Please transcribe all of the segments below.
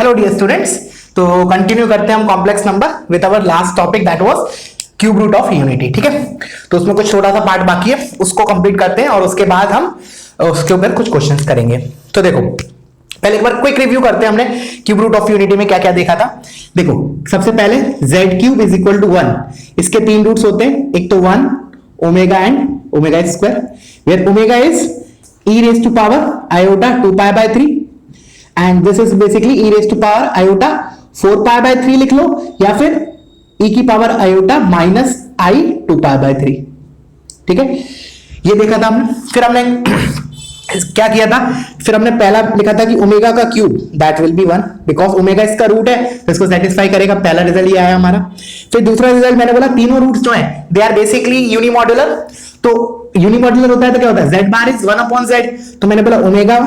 Hello dear students. तो continue करते हैं हम complex number with our last topic that was cube root of unity. ठीक है, तो उसमें कुछ छोटा सा पार्ट बाकी है, उसको कंप्लीट करते हैं और उसके बाद हम उसके ऊपर कुछ क्वेश्चंस करेंगे। तो देखो, पहले एक बार क्विक रिव्यू करते हैं हमने क्यूब रूट ऑफ यूनिटी में क्या क्या देखा था। देखो, सबसे पहले z cube is equal to 1, इसके तीन रूट्स होते हैं, एक तो 1 omega and omega square, where omega is e raise to power iota 2 pi by 3 and this is basically e raise to power iota 4 pi by 3 लिख लो, या फिर e की power iota minus i 2 pi by 3। ठीक है, ये देखा था हमने। फिर हमने क्या किया था, फिर हमने पहला लिखा था कि ओमेगा का cube that will be 1 because omega इसका रूट है, तो इसको सेटिस्फाई करेगा। पहला रिजल्ट ये आया हमारा। फिर दूसरा रिजल्ट मैंने बोला तीनों रूट्स जो हैं दे आर बेसिकली यूनिमॉड्यूलर। तो यूनिमॉड्यूलर होता है तो क्या होता है, z bar is 1 upon z, तो मैंने बोला ओमेगा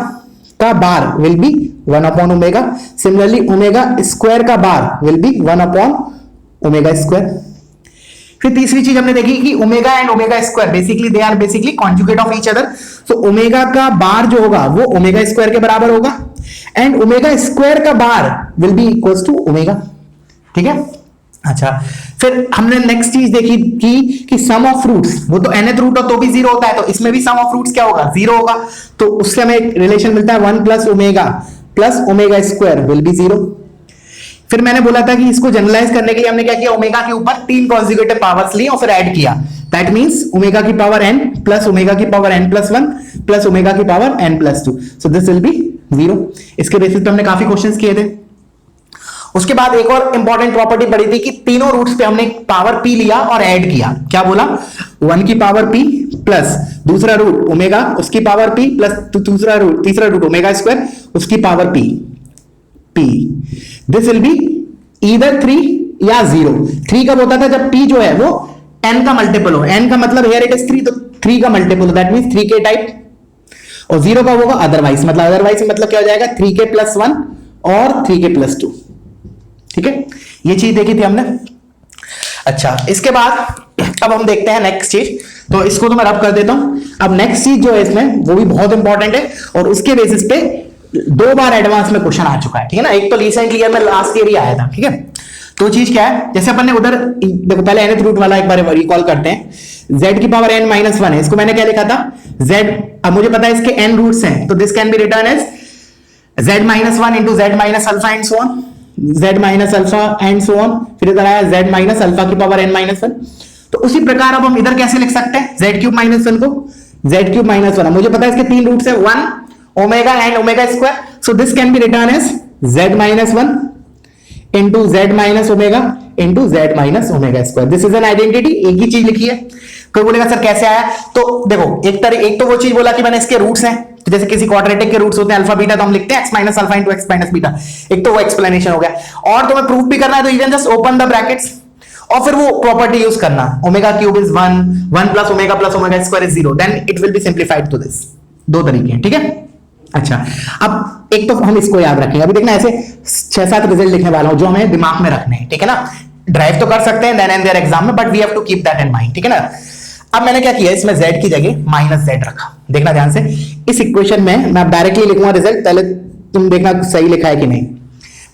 का bar will be 1 upon omega. Similarly omega square का bar will be 1 upon omega square. फिर तीसरी चीज हमने देखी कि omega and omega square basically they are basically conjugate of each other. So omega का बार जो होगा वो ओमेगा स्क्वायर के बराबर होगा एंड ओमेगा स्क्वायर का bar will be equals to omega. ठीक है, अच्छा। फिर हमने नेक्स्ट चीज देखी कि सम ऑफ रूट्स, वो तो nth रूट हो तो भी 0 होता है, तो इसमें भी सम ऑफ रूट्स क्या होगा, 0 होगा। तो उससे हमें एक रिलेशन मिलता है 1 plus omega square will be 0। फिर मैंने बोला था कि इसको जनरलाइज करने के लिए हमने क्या किया, ओमेगा के ऊपर 3 कॉन्जुगेटिव पावर्स ली और फिर ऐड किया। दैट मींस ओमेगा की पावर n प्लस ओमेगा की power n plus 1 plus omega की power n plus 2, so this will be 0। इसके बेसिस पे हमने काफी क्वेश्चंस किए थे। उसके बाद एक और इंपॉर्टेंट प्रॉपर्टी पड़ी थी कि तीनों रूट्स पे हमने पावर p लिया और ऐड किया। क्या बोला, 1 की पावर p प्लस दूसरा रूट ओमेगा उसकी पावर p प्लस तीसरा रूट ओमेगा स्क्वायर उसकी power p। This will be either 3 या 0। 3 कब होता था, जब p जो है वो n का मल्टीपल हो। n का मतलब हियर इट इज 3, तो 3 का मल्टीपल हो, दैट मींस 3k टाइप। और 0 कब होगा, अदरवाइज। मतलब क्या हो जाएगा, 3k प्लस 1 और 3k प्लस 2। ठीक है, ये चीज देखी थी हमने। अच्छा, इसके बाद अब हम देखते हैं नेक्स्ट चीज, तो इसको तो मैं रब कर देता हूं। अब नेक्स्ट चीज जो है इसमें वो भी बहुत इंपॉर्टेंट है और उसके बेसिस पे 2 बार एडवांस में क्वेश्चन आ चुका है। ठीक है ना, एक तो रिसेंटली ईयर में लास्ट ईयर ही आया था। ठीक है, तो चीज क्या है, जैसे अपन ने उधर देखो पहले nth रूट वाला एक बार रिकॉल करते हैं। z की पावर n माइनस 1 है, इसको मैंने क्या लिखा था, z। अब मुझे पता है इसके n रूट्स हैं, तो this can be written as z minus 1 into z minus alpha and so on, z minus alpha and so on. फिर इधर आया z माइनस अल्फा की पावर n माइनस 1। तो उसी प्रकार अब हम इधर कैसे लिख सकते हैं z क्यूब माइनस 1 को, z क्यूब माइनस 1। मुझे पता है इसके 3 रूट्स हैं, 1 omega and omega square, so this can be written as z minus 1 into z minus omega into z minus omega square. This is an identity, एक ही चीज लिखी है। कोई बोलेगा सर कैसे आया, तो देखो एक तो वो चीज बोला कि मैंने इसके रूट्स हैं, तो जैसे किसी क्वाड्रेटिक के रूट्स होते हैं अल्फा बीटा, तो हम लिखते हैं x minus alpha into x minus beta. एक तो वो एक्सप्लेनेशन हो गया। और तुम्हें प्रूफ भी करना है तो you can just open the brackets और फिर वो प्रॉपर्टी यूज करना, omega cube is 1 plus omega square is 0, then it will be simplified to this. 2 तरीके हैं। ठीक है, अच्छा। अब एक तो हम इसको याद रखेंगे, अभी देखना ऐसे 6-7 रिजल्ट लिखने वाला हूं जो हमें दिमाग में रखने हैं। ठीक है ना, ड्राइव तो कर सकते हैं देन एंड देयर एग्जाम में, but we have to keep that in mind. ठीक है ना, अब मैंने क्या किया, इसमें z की जगह माइनस z रखा। देखना ध्यान से, इस इक्वेशन में मैं डायरेक्टली लिखूंगा रिजल्ट, पहले तुम देखना सही लिखा है कि नहीं।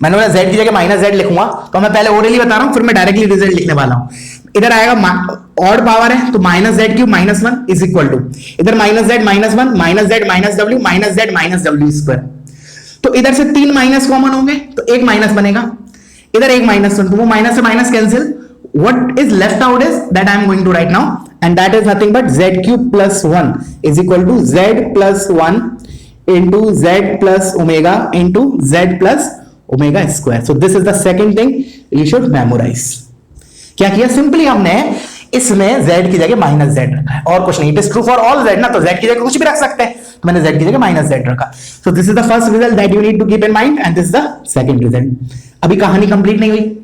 मैंने बोला z की जगह माइनस z लिखूंगा, तो मैं पहले ओरली बता रहा हूं, फिर मैं डायरेक्टली रिजल्ट लिखने वाला हूं। इधर आएगा ऑड पावर है, तो minus z cube minus 1 is equal to इधर minus z minus 1 minus z minus w minus z minus w square. तो इधर से 3 माइनस कॉमन होंगे तो एक माइनस बनेगा, इधर एक माइनस, तो वो माइनस से minus cancel. What is left out is that I am going to write now, and that is nothing but z cube plus 1 is equal to z plus 1 into z plus omega into z plus omega square. So this is the second thing you should memorize. क्या किया, simply हमने इसमें z की जगह minus z रखा है और कुछ नहीं। It is true for all z ना, तो z की जगह कुछ भी रख सकते हैं, तो मैंने z की जगह माइनस z रखा। So this is the first result that you need to keep in mind and this is the second result. अभी कहानी कंप्लीट नहीं हुई।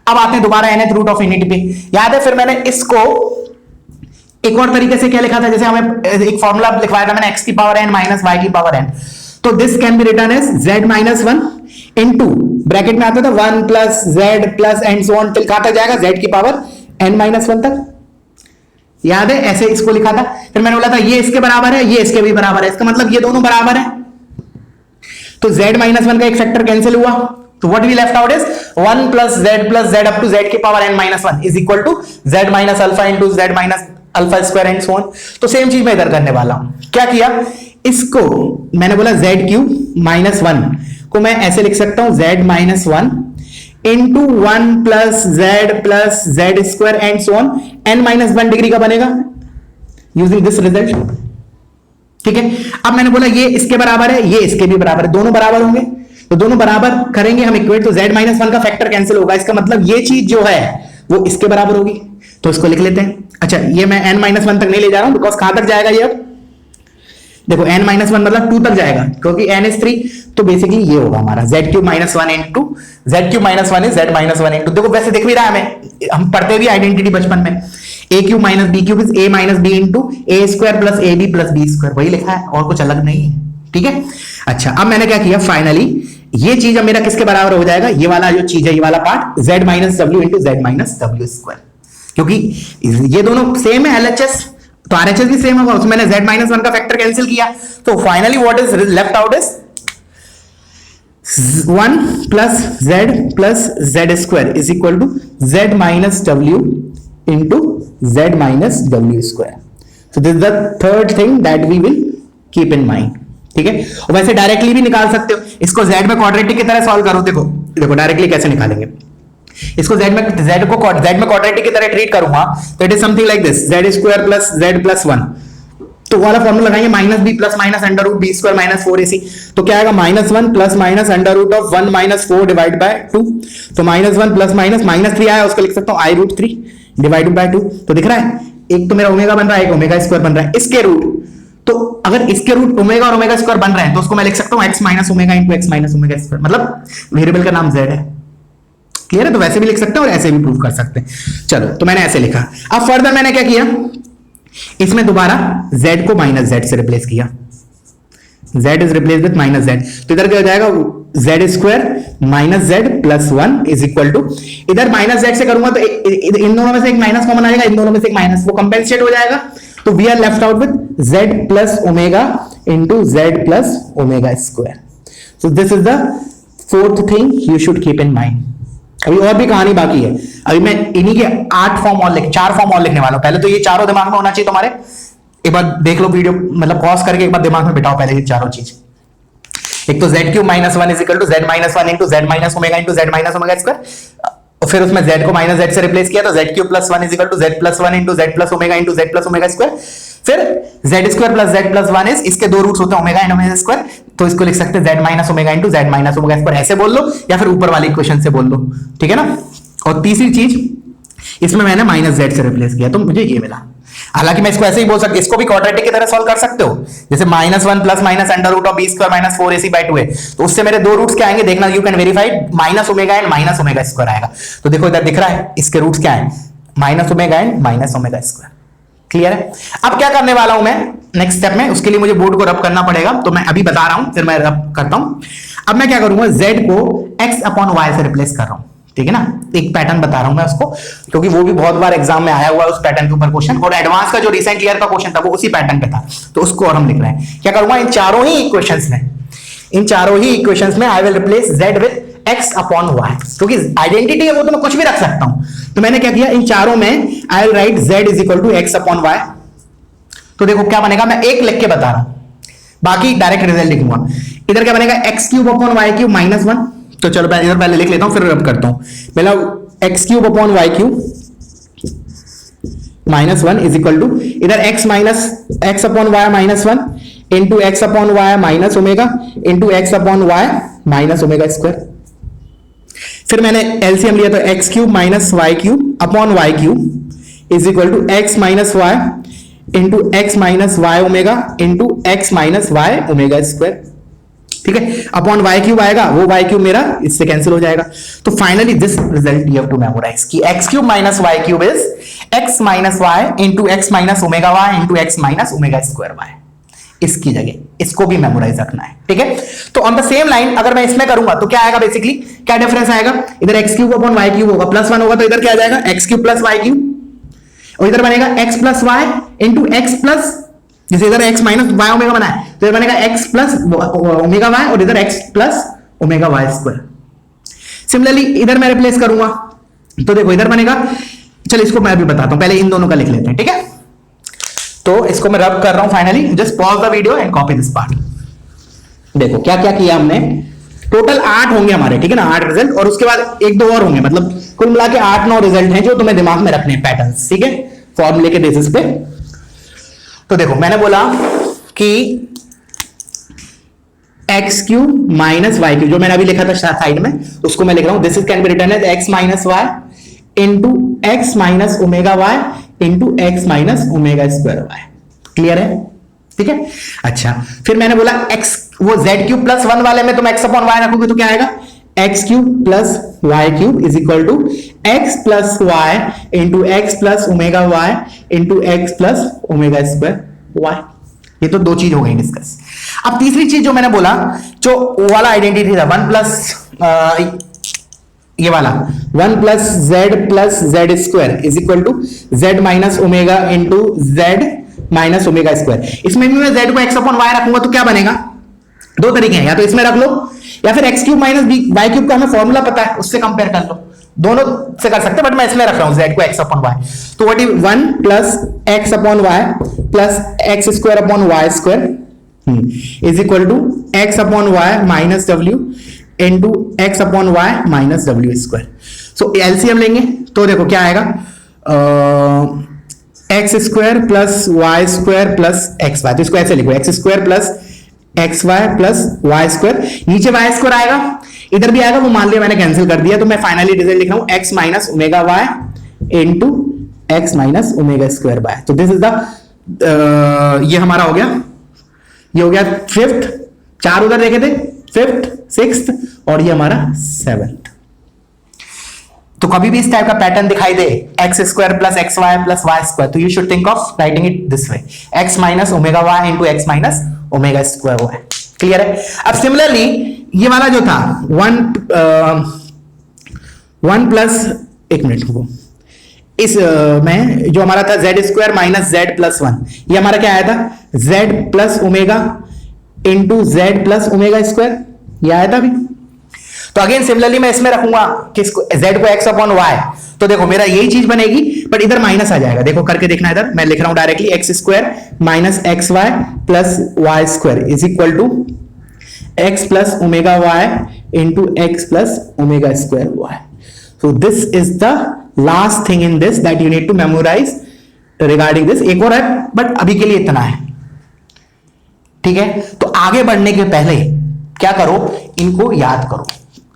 अब आते हैं दोबारा nth रूट ऑफ यूनिटी पे। याद है, फिर मैंने इसको एक और तरीके से क्या लिखा था, जैसे हमें एक फॉर्मूला लिखवाया था मैंने, x की पावर n माइनस y की पावर n, तो this can be written as z minus 1 into bracket में आता था 1 plus z plus and so on, कहां तक जाएगा, z की पावर n माइनस 1 तक। याद है, ऐसे इसको लिखा था। फिर मैंने बोला था ये इसके बराबर है, ये इसके भी बराबर है, इसका मतलब ये दोनों बराबर है। तो z माइनस 1 का एक फैक्टर कैंसिल हुआ तो what we left out is 1 plus Z up to Z की power n minus 1 is equal to Z minus alpha into Z minus alpha square and so on. तो same चीज मैं इधर करने वाला हूं। क्या किया, इसको मैंने बोला जेड क्यूब माइनस 1 को मैं ऐसे लिख सकता हूं Z minus 1 into 1 plus Z square and so on, n minus 1 degree का बनेगा यूजिंग दिस रिजल्ट। ठीक है, अब मैंने बोला ये इसके बराबर है, ये इसके भी बराबर है, दोनों बराबर होंगे, तो दोनों बराबर करेंगे हम इक्वेट, तो z माइनस 1 का फैक्टर कैंसिल होगा, इसका मतलब ये चीज जो है वो इसके बराबर होगी, तो इसको लिख लेते हैं। अच्छा, ये मैं n माइनस 1 तक नहीं ले जा रहा हूं, बिकॉज कहां तक जाएगा ये, अब देखो n माइनस 1 मतलब 2 तक जाएगा, क्योंकि n इज 3, तो बेसिकली ये होगा हमारा z cube minus 1 into z cube minus 1 is z minus 1 into, देखो वैसे दिख भी रहा है हमें, हम पढ़ते भी आइडेंटिटी बचपन में, a cube minus b cube is a minus b into a square plus ab plus b square, वही लिखा है और कुछ अलग नहीं है। ठीक है, अच्छा अब मैंने क्या किया, फाइनली ये चीज अब मेरा किसके बराबर हो जाएगा, ये वाला जो चीज है, ये वाला part z minus w into z minus w square, क्योंकि ये दोनों सेम है LHS, तो RHS भी सेम होगा, उसमें मैंने z माइनस 1 का फैक्टर कैंसिल किया, तो finally what is left out is 1 plus z square is equal to z minus w into z minus w square. So this is the third thing that we will keep in mind. ठीक है, और वैसे directly भी निकाल सकते हो, इसको z में क्वाड्रेटिक की तरह सॉल्व करो, देखो डायरेक्टली कैसे निकालेंगे इसको, z में क्वाड्रेटिक की तरह ट्रीट करूंगा तो it is something like this, z square plus z plus 1, तो वाला फॉर्मूला लगाएंगे minus B plus minus under root B square minus 4ac, तो क्या आएगा minus 1 plus minus under root of 1 minus 4 divide by 2, तो minus 1 plus minus minus 3 आया, उसको लिख सकता हूं आई रूट 3 डिवाइडेड बाय 2, तो दिख रहा है एक तो मेरा ओमेगा बन रहा है, एक ओमेगा स्क्वायर बन रहा है, इसके रूट, तो अगर इसके रूट ओमेगा और ओमेगा स्क्वायर बन रहे हैं तो उसको मैं लिख सकता हूं x minus omega into x minus omega square, मतलब वेरिएबल का नाम z है। क्लियर है, तो वैसे भी लिख सकते हैं और ऐसे भी प्रूव कर सकते हैं। चलो, तो मैंने ऐसे लिखा। अब फर्दर मैंने क्या किया, इसमें दोबारा z को माइनस z से रिप्लेस किया, z is replace with minus z, तो इधर क्या हो जाएगा z square minus z plus 1 is equal to, इधर माइनस z से करूंगा तो इन दोनों में से एक माइनस कॉमन आ जाएगा, इन दोनों में से एक माइनस, वो कंपेंसेट हो जाएगा, तो we are left out with z plus omega into z plus omega square. So this is the fourth thing you should keep in mind. अभी और भी कहानी बाकी है, अभी मैं इन्हीं के 4 फॉर्म और लिखने वाला हूं, पहले तो ये चारों दिमाग में होना चाहिए तुम्हारे, एक बार देख लो वीडियो, मतलब पॉज करके एक बार दिमाग में बिठाओ पहले ये चारों चीज। एक तो z cube minus 1 is equal to z minus 1 into z minus omega into z minus omega square, फिर उसमें z को माइनस z से रिप्लेस किया तो z cube plus 1 is equal to z plus 1 into z plus omega into z plus omega square, फिर z square plus z plus 1 is, इसके दो roots होते हैं ओमेगा एंड ओमेगा स्क्वायर, तो इसको लिख सकते हैं z minus omega into z minus omega square, ऐसे बोल लो या फिर ऊपर वाली इक्वेशन से बोल लो। ठीक है ना, और तीसरी चीज इसमें मैंने माइनस z से रिप्लेस किया तो मुझे ये मिला। हालांकि मैं इसको ऐसे ही बोल सकता, इसको भी क्वाड्रेटिक की तरह सॉल्व कर सकते हो, जैसे minus 1 plus minus under root of B square minus 4ac by 2 है, तो उससे मेरे दो रूट्स क्या आएंगे देखना, you can verify, minus omega and minus omega square आएगा, तो देखो इधर दिख रहा है इसके रूट्स क्या है, minus omega and minus omega square. Clear है, अब क्या करने वाला हूं मैं नेक्स्ट स्टेप में, उसके लिए मुझे बोर्ड को रब करना पड़ेगा, तो मैं अभी बता रहा हूं फिर मैं रब करता हूं। अब मैं क्या करूंगा, z को x अपॉन y से रिप्लेस कर रहा हूं, ठीक है ना, एक पैटर्न बता रहा हूं मैं उसको, क्योंकि वो भी बहुत बार एग्जाम में आया हुआ है उस पैटर्न के ऊपर क्वेश्चन, और एडवांस का जो रिसेंट ईयर का क्वेश्चन था वो उसी पैटर्न पे था, तो उसको और हम लिख रहे हैं। क्या करूंगा, इन चारों ही इक्वेशंस में I will replace z with x upon y, क्योंकि आइडेंटिटी है वो तो मैं कुछ भी रख सकता हूं, तो मैंने क्या किया, इन चारों में I will write z is equal to x upon y, तो देखो क्या बनेगा, मैं एक लिख के बता रहा हूं, बाकी डायरेक्ट रिजल्ट लिखूंगा। इधर क्या बनेगा, X cube upon Y cube minus 1, तो चलो इधर पहले लिख लेता हूं फिर रब करता हूं। पहला X cube upon Y cube minus 1 is equal to, इधर X minus X upon Y minus 1 into X upon Y minus omega into X upon Y minus omega square, फिर मैंने एलसीएम लिया तो X cube minus Y cube upon Y cube is equal to X minus Y into x minus Y omega into x minus Y omega square, ठीक है, upon Y cube आएगा, वो Y cube मेरा इससे cancel हो जाएगा, तो finally this result you have to memorise कि X cube minus Y cube is X minus Y into x minus omega Y into x minus omega square Y, इसकी जगह इसको भी मेमोराइज रखना है, ठीक है। तो ऑन द सेम लाइन अगर मैं इसमें करूंगा तो क्या आएगा, बेसिकली क्या डिफरेंस आएगा, इधर X cube upon Y cube होगा, प्लस 1 होगा, तो इधर क्या आ जाएगा, X cube plus Y cube, और इधर बनेगा x plus Y into X plus, जैसे इधर x माइनस वाई ओमेगा बना है तो इधर बनेगा x प्लस ओमेगा वाई, और इधर x plus omega Y square, similarly इधर मैं रिप्लेस करूंगा तो देखो इधर बनेगा, चलो इसको मैं अभी बताता हूं, पहले इन दोनों का लिख लेते हैं, ठीक है। तो इसको मैं रब कर रहा हूं finally, just pause the video and copy this part. देखो क्या क्या किया हमने, टोटल 8 होंगे हमारे, ठीक है ना, 8 रिजल्ट, और उसके बाद 1-2 और होंगे, मतलब कुल मिला के 8-9 रिजल्ट हैं जो तुम्हें दिमाग में रखने हैं, पैटर्न्स, ठीक है, फॉर्मूले के बेसिस पे। तो देखो मैंने बोला कि X cube minus Y cube, जो मैंने अभी लिखा था साइड में, उसको मैं लिख रहा हूं, this is can be written as X minus Y into x minus omega Y into x minus omega square Y. Clear है, ठीक है। अच्छा, फिर मैंने बोला एक्स, वो जेड क्यूब प्लस 1 वाले में तुम एक्स अपॉन वाई रखोगे तो क्या आएगा, X cube plus Y cube is equal to X plus Y into X plus omega Y into X plus omega square Y. ये तो 2 चीज हो गई डिस्कस। अब तीसरी चीज जो मैंने बोला, जो वाला आइडेंटिटी था 1 प्लस ये वाला 1 plus Z square is equal to Z minus omega into Z minus omega square. इसमें भी मैं जेड को एक्स अपॉन वाई रखूंगा तो क्या बनेगा, 2 तरीके हैं, या तो इसमें रख लो या फिर X cube minus Y cube का हमें फॉर्मूला पता है, उससे कंपेयर कर लो, दोनों से कर सकते हैं, बट मैं इसमें रख रहा हूं जेड को एक्स अपॉन वाई। तो what is 1 plus X upon Y plus X square upon Y square is equal to X upon Y minus W into X upon Y minus W square. So LCM लेंगे तो देखो क्या आएगा, X square plus Y square plus x Y, तो इसको ऐसे लिखो, X square plus x Y plus Y square, नीचे वाई स्क्वायर आएगा, इधर भी आएगा, वो मान लिया मैंने कैंसिल कर दिया, तो मैं फाइनली रिजल्ट लिख रहा हूं X minus omega Y into x minus omega square Y. तो दिस इज द ये हमारा हो गया, ये हो गया 5th, 4 उधर देखे थे, 5th 6th और ये हमारा 7th। तो कभी भी इस टाइप का पैटर्न दिखाई दे x square plus x Y plus Y square, तो you should think of writing it this way, x minus omega Y into x minus omega square Y. Clear है। अब सिमिलरली ये वाला जो था 1 प्लस, एक मिनट रुको, इस में जो हमारा था Z square minus Z plus 1, ये हमारा क्या आया था, Z plus omega into Z plus omega square, ये आया था अभी। तो अगेन सिमिलरली मैं इसमें रखूंगा किसको, z को x अपॉन y, तो देखो मेरा यही चीज बनेगी, बट इधर माइनस आ जाएगा, देखो करके देखना, इधर मैं लिख रहा हूं directly X square minus x Y plus Y square is equal to X plus omega Y into X plus omega square Y. So this is the last thing in this that you need to memorize regarding this. एक और है but अभी के लिए इतना है, ठीक है। तो आगे बढ़ने के पहले क्या करो, इनको याद करो,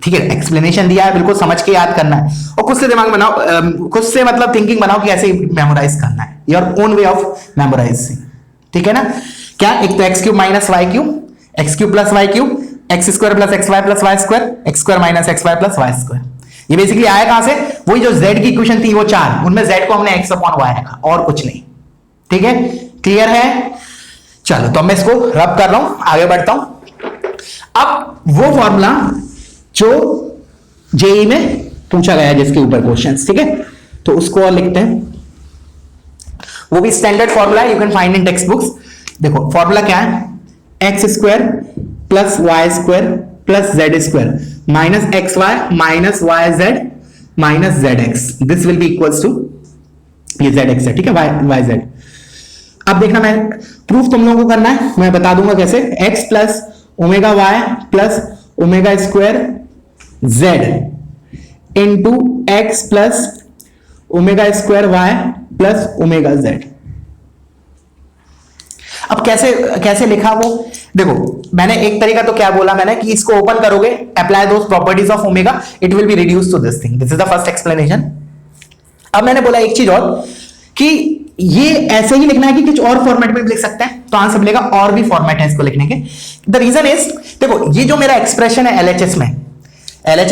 ठीक है। एक्सप्लेनेशन दिया है, बिल्कुल समझ के याद करना है, और खुद से दिमाग बनाओ, खुद से मतलब थिंकिंग बनाओ कि ऐसे मेमोराइज करना है, your own way of memorizing, ठीक है ना। क्या, एक तो X cube minus Y cube, X cube plus Y cube, X square plus x Y plus Y square, X square minus x Y plus Y square. ये basically आया कहां से, वही जो z की इक्वेशन थी वो 4, उनमें z को हमने x अपॉन y रखा और कुछ नहीं, ठीक है। क्लियर है। चलो तो मैं इसको रब कर रहा हूं, आगे बढ़ता हूं। अब वो फॉर्मूला जो जेई में पूछा गया जिसके ऊपर क्वेश्चंस, ठीक है, तो उसको और लिखते हैं, वो भी स्टैंडर्ड फॉर्मूला है, you can find in textbooks. देखो फॉर्मूला क्या है, X square plus Y square plus Z square minus x Y minus Y Z minus Z X, this will be equals to ये Z X है, ठीक है, Y Z. अब देखना, मैं प्रूफ तुम लोगों को करना है, मैं बता दूंगा कैसे, X plus omega Y plus omega square Z into X plus omega square Y plus omega Z. अब कैसे कैसे लिखा वो, देखो मैंने एक तरीका तो क्या बोला मैंने कि इसको ओपन करोगे, apply those properties of omega, it will be reduce to this thing, this is the first explanation. अब मैंने बोला एक चीज और कि ये ऐसे ही लिखना है कि कुछ और फॉर्मेट में भी लिख सकते हैं, तो आंसर मिलेगा और भी फॉर्मेट है इसको लिखने के। द रीजन इज, देखो ये जो मेरा एक्सप्रेशन है एलएचएस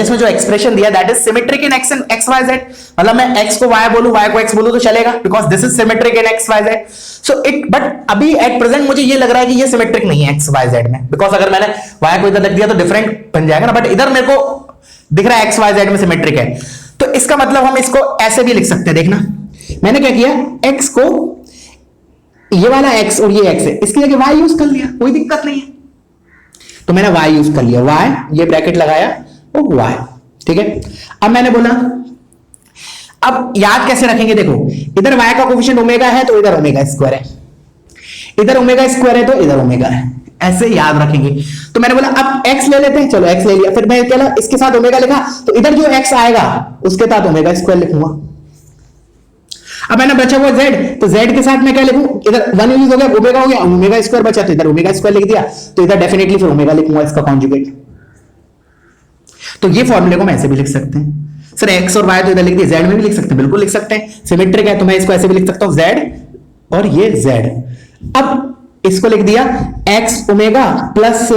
में जो एक्सप्रेशन दिया that is symmetric in X and X Y Z, मतलब मैं एक्स को वाई बोलूं वाई को एक्स बोलूं तो चलेगा, because this is symmetric in X Y Z. So it, but अभी एट प्रेजेंट मुझे ये लग रहा है कि ये सिमेट्रिक नहीं है एक्स वाई जेड में, बिकॉज अगर मैंने वाई को इधर रख दिया तो डिफरेंट बन जाएगा ना, बट इधर मेरे को दिख रहा है एक्स वाई जेड में सिमेट्रिक है, तो इसका मतलब हम इसको ऐसे भी लिख सकते हैं। देखना मैंने क्या किया, एक्स को ये वाला एक्स और ये एक्स है, इसकी जगह वाई यूज कर लिया, कोई दिक्कत नहीं है, तो मैंने वाई यूज कर लिया, वाई ये ब्रैकेट लगाया और वाई, ठीक है। अब मैंने बोला, अब याद कैसे रखेंगे, देखो इधर y का कोफिशिएंट ओमेगा है तो इधर ओमेगा स्क्वायर है, इधर ओमेगा स्क्वायर है तो इधर ओमेगा है, ऐसे याद रखेंगे। तो मैंने बोला अब x ले लेते हैं, चलो x ले लिया, फिर मैं क्या इसके साथ ओमेगा लिखा, तो इधर जो x आएगा उसके साथ ओमेगा स्क्वायर लिखूंगा। अब मैंने बचा हुआ z, तो z के साथ मैं क्या लिखूं, इधर 1 यूज हो गया, ओमेगा हो गया, ओमेगा स्क्वायर बचा तो इधर ओमेगा स्क्वायर लिख दिया, तो इधर डेफिनेटली फिर ओमेगा लिखूंगा इसका कॉन्जुगेट। तो ये फॉर्मूले को मैं ऐसे भी लिख सकते हैं, सर x और y तो इधर लिख दिया, z में भी लिख सकते हैं, बिल्कुल लिख सकते हैं, सिमेट्रिक है, तो मैं इसको ऐसे भी लिख सकता हूं z और ये z। अब इसको लिख दिया x omega plus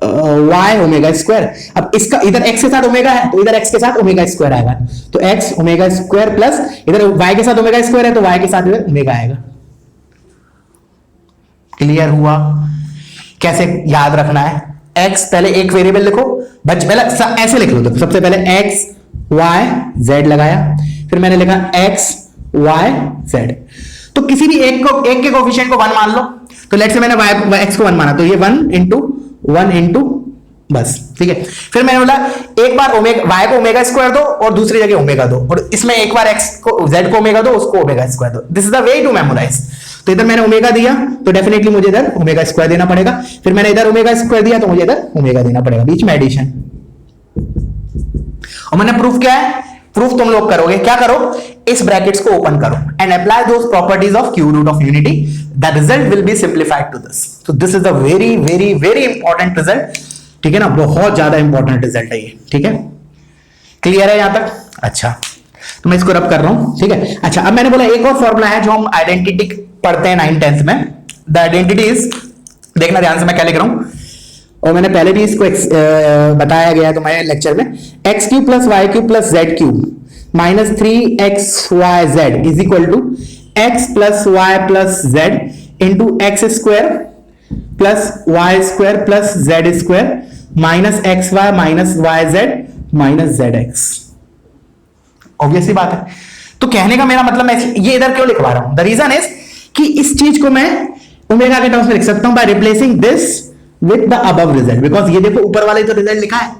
y omega square. अब इसका इधर x के साथ ओमेगा है तो इधर x के साथ ओमेगा स्क्वायर आएगा, तो x ओमेगा स्क्वायर प्लस इधर y के साथ ओमेगा स्क्वायर है तो y के साथ इधर ओमेगा आएगा। क्लियर हुआ? कैसे याद रखना है, x पहले एक वेरिएबल लिखो, पहले ऐसे लिख लो, तो सबसे पहले x y z लगाया, फिर मैंने लिखा x y z। तो किसी भी एक के कोफिशिएंट को 1 मान लो, तो लेट्स से मैंने x को 1 माना, तो ये 1 इंटू बस, ठीक है। फिर मैंने बोला एक बार ओमेगा y को ओमेगा स्क्वायर दो और दूसरी जगह ओमेगा दो, और इसमें एक बार x को z को ओमेगा दो, उसको ओमेगा स्क्वायर दो। This is the way to memorize. तो इधर मैंने ओमेगा दिया तो डेफिनेटली मुझे इधर ओमेगा स्क्वायर देना पड़ेगा, फिर मैंने इधर ओमेगा स्क्वायर दिया तो मुझे इधर ओमेगा देना पड़ेगा, बीच में एडिशन। और मैंने प्रूफ क्या है, प्रूफ तुम लोग करोगे, क्या करो, इस ब्रैकेट्स को ओपन करो and apply those properties of cube root of unity, the result will be simplified to this. तो this is a very very very important result, ठीक है ना, बहुत ज्यादा इंपॉर्टेंट रिजल्ट है ये, ठीक है। क्लियर है यहां तक? अच्छा, तो मैं इसको रब कर रहा हूं, ठीक है। अच्छा, अब मैंने बोला एक और फॉर्मूला है जो हम आइडेंटिटी पढ़ते हैं 9th 10th में, द आइडेंटिटी इज, देखना ध्यान से मैं क्या लिख रहा हूं, और मैंने पहले भी इसको बताया गया तो मैं लेक्चर में, X cube plus Y cube plus Z cube minus 3xyz is equal to X plus Y plus Z into X square plus Y square plus Z square minus x Y minus Y Z minus Z X. Obviously बात है। तो कहने का मेरा मतलब, मैं ये इधर क्यों लिखवा रहा हूं, द रीजन इज कि इस चीज को मैं ओमेगा के टर्म्स में लिख सकता हूं by replacing this with the above result, because ये देखो ऊपर वाले तो रिजल्ट लिखा है,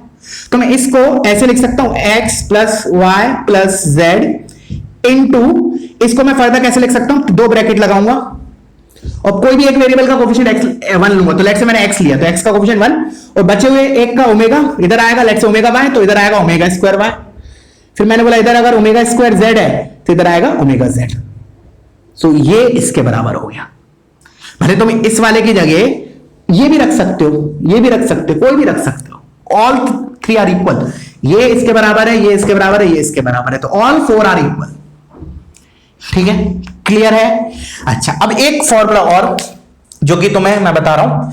तो मैं इसको ऐसे लिख सकता हूं x plus Y plus Z into, इसको मैं फर्दर कैसे लिख सकता हूं, 2 ब्रैकेट लगाऊंगा और कोई भी एक वेरिएबल का कोफिशिएंट x 1 लूंगा, तो लेट्स से मैंने x लिया तो x का कोफिशिएंट 1 और बचे हुए एक का ओमेगा इधर आएगा, लेट्स से ओमेगा y, तो इधर आएगा ओमेगा स्क्वायर y। फिर मैंने बोला इधर अगर ओमेगा स्क्वायर z है तो इधर आएगा ओमेगा z। सो ये इसके बराबर हो गया। भले तुम इस वाले की जगह ये भी रख सकते हो, ये भी रख सकते हो, कोई भी रख सकते हो, ऑल 3 आर इक्वल, ये इसके बराबर है, ये इसके बराबर है, ये इसके बराबर है, तो ऑल 4 आर इक्वल, ठीक है। क्लियर है? अच्छा, अब एक फॉर्मूला और जो कि तुम्हें मैं बता रहा हूं,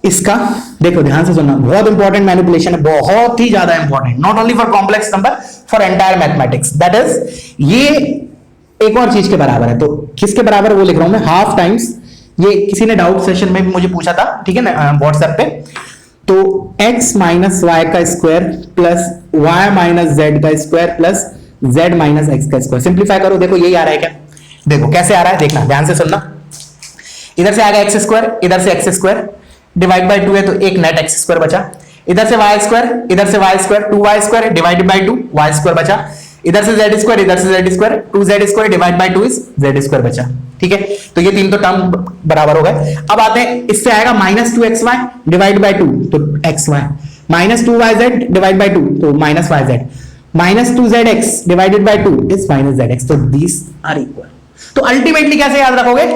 इसका देखो ध्यान से सुनना, बहुत इंपॉर्टेंट मैनिपुलेशन है, बहुत ही ज्यादा important, not only for complex number, for entire mathematics, that is ये एक और चीज के बराबर है। तो किसके बराबर वो लिख रहा हूं मैं, हाफ टाइम्स, ये किसी ने डाउट सेशन में भी मुझे पूछा था, ठीक है ना, व्हाट्सएप पे, तो x माइनस वाई का square plus y minus z का square plus z minus x का स्क्वायर, सिंप्लीफाई करो, देखो यही आ रहा है क्या, देखो कैसे आ रहा है, देखना ध्यान से सुनना, इधर से आएगा एक्स स्क्वायर, इधर से एक्स स्क्वायर, डिवाइड बाय 2 है तो एक नेट एक्स स्क्वायर बचा, इधर से वाई स्क्वायर, इधर से Y square, 2y square divided by 2 Y square बचा, इधर से z स्क्वायर, इधर से z square, 2z square divide by 2 is z square बचा, ठीक है। तो ये 3 तो टर्म बराबर हो गए। अब आते हैं, इससे आएगा माइनस 2xy डिवाइड बाय 2 तो xy, minus 2yz divide by 2 तो minus yz, minus 2zx divided by 2 is minus zx, तो दीस आर इक्वल। तो अल्टीमेटली कैसे याद रखोगे,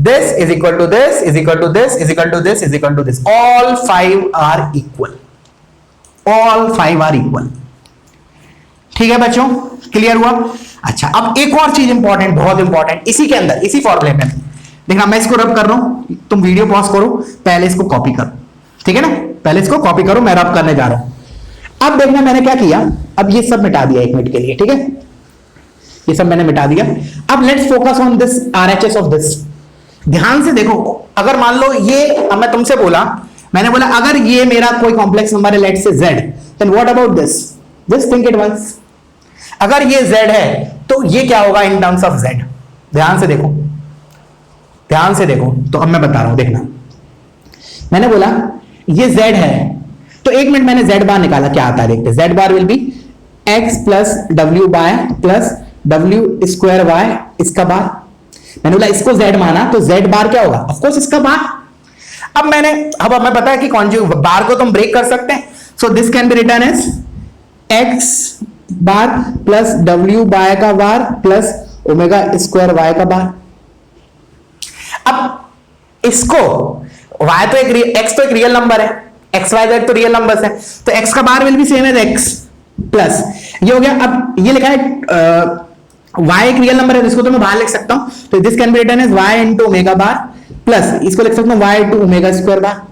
this is equal to this is equal to this is equal to this is equal to this, all 5 are equal, all 5 are equal, ठीक है बच्चों, clear हुआ? अच्छा, अब एक और चीज इंपॉर्टेंट, बहुत इंपॉर्टेंट, इसी के अंदर, इसी फॉर्मूले में देखना, मैं इसको रब कर रहा हूं, तुम वीडियो पॉज करो, पहले इसको कॉपी करो, ठीक है ना, पहले इसको कॉपी करो, मैं रब करने जा रहा हूं। अब देखना मैंने क्या किया, अब ये सब मिटा दिया 1 मिनट के लिए, ठीक है, ये सब मैंने मिटा दिया। अब let's focus on this RHS of this. ध्यान से देखो, अगर मान लो ये, अब मैं तुमसे बोला, मैंने बोला अगर ये मेरा कोई कॉम्प्लेक्स नंबर है, let's say z, then what about this, just think it once, अगर ये z है तो ये क्या होगा इन टर्म्स ऑफ z, ध्यान से देखो, ध्यान से देखो, तो अब मैं बता रहा हूं, देखना, मैंने बोला ये z है तो एक मिनट, मैंने z बार निकाला, क्या आता है देखते हैं। z bar will be x plus W Y plus W square Y, इसका बार। मैंने बोला इसको z माना, तो z बार क्या होगा, ऑफ कोर्स इसका बार। अब हमें पता है कि कॉन्जुगेट बार को तुम ब्रेक कर सकते हैं, so this can be written as x bar plus w Y का bar plus omega square y का बार। अब इसको y तो x तो एक रियल नंबर है, x y z तो रियल नंबर्स है, तो x का bar will be same as x plus ये हो गया। अब ये लिखा है y एक रियल नंबर है, इसको तो मैं बाहर लिख सकता हूं, तो this can be written as y into omega bar plus इसको लिख सकता हूं y into omega square bar.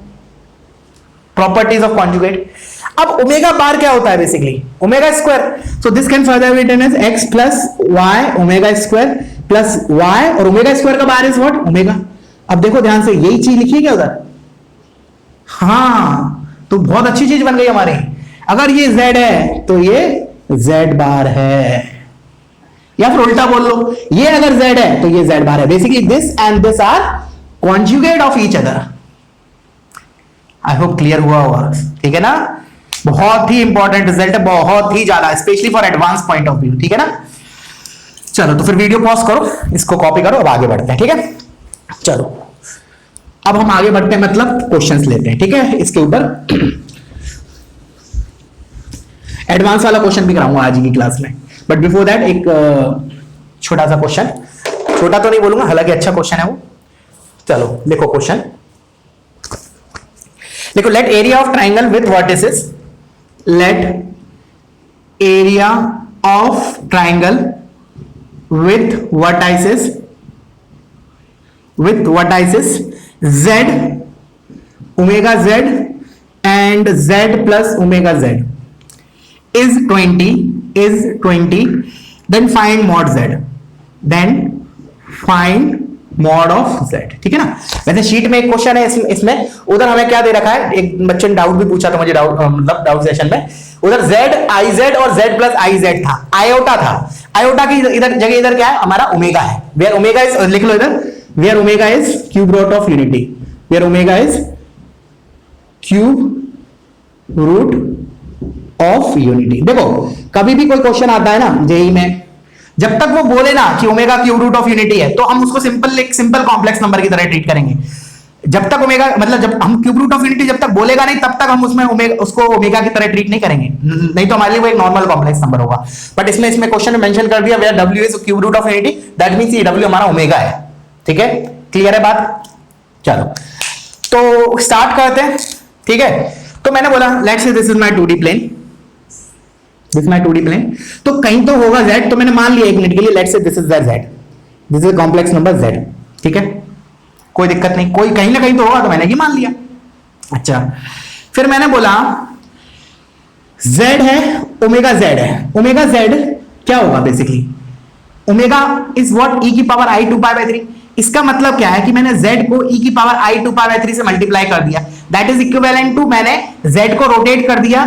Properties of conjugate. अब ओमेगा बार क्या होता है, basically omega square, so this can further be written as x plus y omega square plus y, और omega square का बार इज व्हाट, ओमेगा। अब देखो ध्यान से, यही चीज लिखी है क्या उधर, हाँ, तो बहुत अच्छी चीज बन गई हमारी। अगर ये z है तो ये z बार है, या फिर उल्टा बोल लो, ये अगर z है तो ये z बार है। Basically this and this are conjugate of each other. I hope clear हुआ होगा, ठीक है ना। बहुत ही इंपॉर्टेंट रिजल्ट है, बहुत ही ज्यादा, specially for advance point of view, ठीक है ना। चलो तो फिर वीडियो पॉज करो, इसको कॉपी करो, अब आगे बढ़ते हैं, ठीक है। चलो अब हम आगे बढ़ते हैं, मतलब क्वेश्चंस लेते हैं, ठीक है। इसके ऊपर एडवांस वाला क्वेश्चन भी कराऊंगा आज की क्लास में, बट बिफोर दैट एक छोटा सा क्वेश्चन, छोटा तो नहीं बोलूंगा, हालांकि अच्छा क्वेश्चन है वो। चलो देखो क्वेश्चन, देखो, let area of triangle with vertices, let area of triangle with vertices z omega z and z plus omega z is 20, then find mod z, then find mod of z, ठीक है ना। वैसे sheet में एक question है इसमें, उधर हमें क्या दे रखा है, एक बच्चे ने डाउट भी पूछा था मुझे, मतलब डाउट सेशन में, उधर z iz और z प्लस iz था, आयोटा था, आयोटा की इधर जगह इधर क्या है हमारा ओमेगा है, वेयर ओमेगा इज, लिख लो इधर, where omega is cube root of unity, where omega is cube root of unity। देखो कभी भी कोई क्वेश्चन आता है ना जेई में, जब तक वो बोले ना कि omega cube root of unity है, तो हम उसको सिंपल कॉम्प्लेक्स नंबर की तरह ट्रीट करेंगे। जब तक ओमेगा, मतलब जब हम क्यूब रूट ऑफ यूनिटी जब तक बोलेगा नहीं, तब तक हम उसमें उसको ओमेगा की तरह ट्रीट नहीं करेंगे, नहीं तो हमारे लिए वो एक नॉर्मल कॉम्प्लेक्स नंबर होगा। बट इसमें क्वेश्चन में मेंशन कर दिया where w is cube root of unity, that means ये w हमारा ओमेगा है, ठीक है। क्लियर है बात। चलो तो स्टार्ट करते हैं, ठीक है। तो मैंने बोला let's say this is my 2D plane, this is my 2D plane, तो कहीं तो होगा z, तो मैंने मान लिया एक मिनट के लिए, let's say this is z, this is complex number z, ठीक है, कोई दिक्कत नहीं, कोई कहीं ना कहीं तो होगा, तो मैंने ये मान लिया। अच्छा, फिर मैंने बोला z है, ओमेगा z है, ओमेगा z क्या होगा, basically omega is what, e की पावर i 2π/3। इसका मतलब क्या है कि मैंने z को e की पावर i 2π/3 से मल्टीप्लाई कर दिया, दैट इज इक्विवेलेंट टू मैंने z को रोटेट कर दिया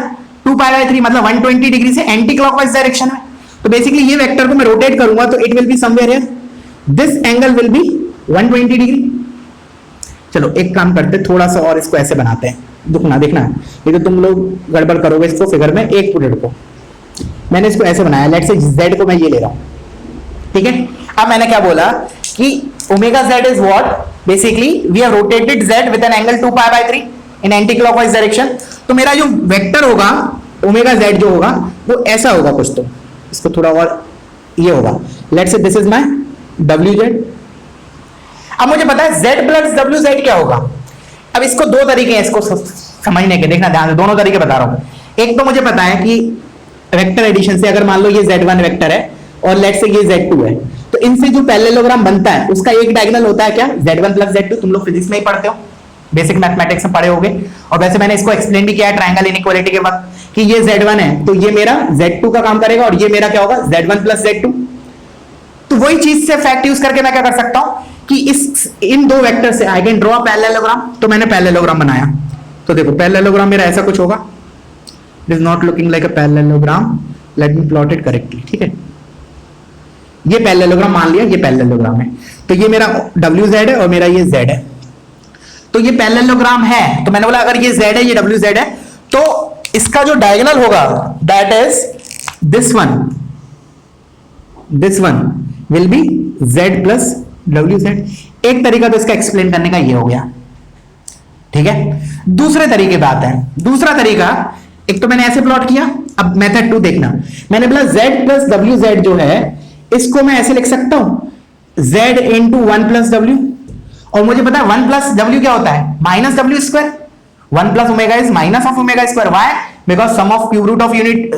2π/3, मतलब 120 डिग्री से एंटी क्लॉकवाइज डायरेक्शन में। तो बेसिकली ये वेक्टर को मैं रोटेट करूंगा तो it will be somewhere here, this angle will be 120 degree. चलो एक काम करते, थोड़ा सा और इसको ऐसे बनाते हैं, देखना ये तो तुम लोग गड़बड़ करोगे इसको फिगर में, एक मिनट को मैंने इसको ऐसे बनाया, लेट्स से z को मैं ये ले रहा हूं, ठीक है। अब मैंने क्या बोला कि omega z is what, basically we have rotated z with an angle 2π/3 in anticlockwise direction. तो मेरा जो वेक्टर होगा ओमेगा z जो होगा वो ऐसा होगा कुछ, तो इसको थोड़ा और ये होगा, let's say this is my wz। अब मुझे पता है z प्लस wz क्या होगा। अब इसको दो तरीके हैं इसको समझने के, देखना ध्यान से, दोनों तरीके बता रहा हूं। एक तो मुझे पता है कि वेक्टर एडिशन से अगर मान लो ये z1 वेक्टर है और लेट्स से ये z2 है, तो इनसे जो पैरेललोग्राम बनता है उसका एक डायगोनल होता है क्या, z1 प्लस z2। तुम लोग फिजिक्स में ही पढ़ते हो, बेसिक मैथमेटिक्स में पढ़े होगे, और वैसे मैंने इसको एक्सप्लेन भी किया है ट्रायंगल इनइक्वालिटी के वक्त कि ये z1 है तो ये मेरा z2 का काम करेगा, और ये मेरा क्या होगा z1 प्लस z2। तो वही चीज से फैक्ट यूज करके मैं क्या कर सकता हूं कि इन दो वेक्टर से I can draw a parallelogram. तो मैंने पैरेललोग्राम बनाया, तो देखो पैरेललोग्राम मेरा ऐसा कुछ होगा, it is not looking like a parallelogram, let me plot it correctly, ठीक है। ये पैरेललोग्राम मान लिया, ये पैरेललोग्राम है, तो ये मेरा wz है और मेरा ये z है। तो ये पैरेललोग्राम है, तो मैंने बोला अगर ये z है ये wz है, तो इसका जो डायगोनल होगा that is this one will be z plus W Z. एक तरीका तो इसका एक्सप्लेन करने का ये हो गया, ठीक है। दूसरे तरीके पे आते हैं। दूसरा तरीका, एक तो मैंने ऐसे प्लॉट किया, अब मेथड 2 देखना। मैंने बोला z प्लस डब्ल्यू जेड जो है इसको मैं ऐसे लिख सकता हूं z इंटू 1 प्लस डब्ल्यू, और मुझे पता है 1 प्लस डब्ल्यू क्या होता है, minus W square. 1 plus omega is minus of omega square. Why? Because sum of cube root of unit